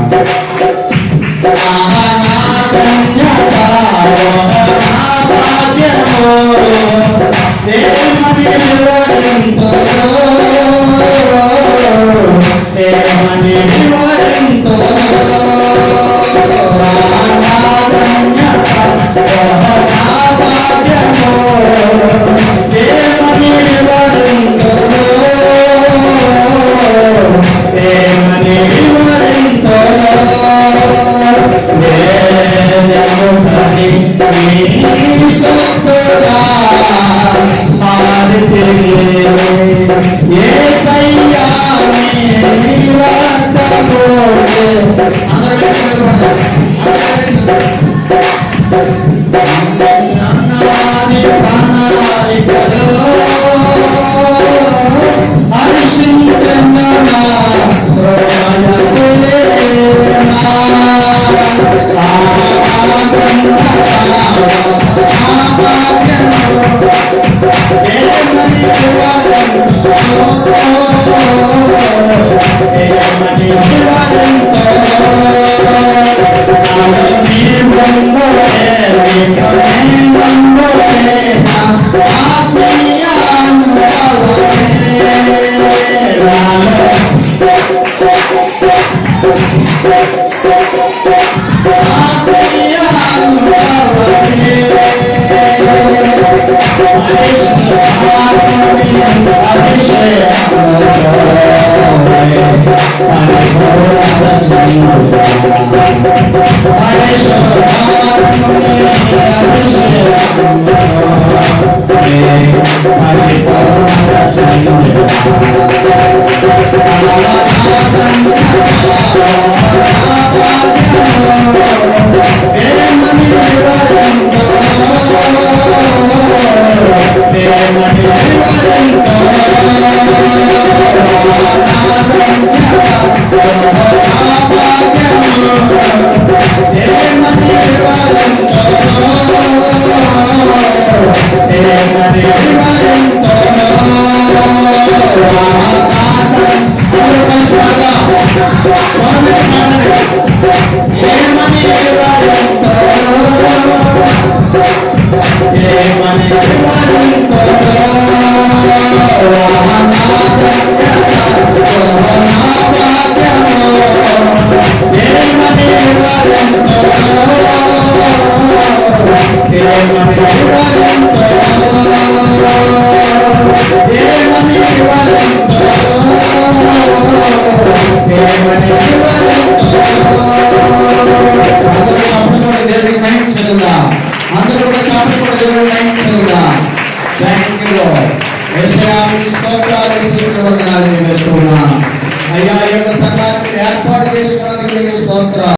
అయ్యా ఈ యొక్క సంఘాన్ని ఏర్పాటు చేసుకున్నందుకు నీకు స్తోత్రం.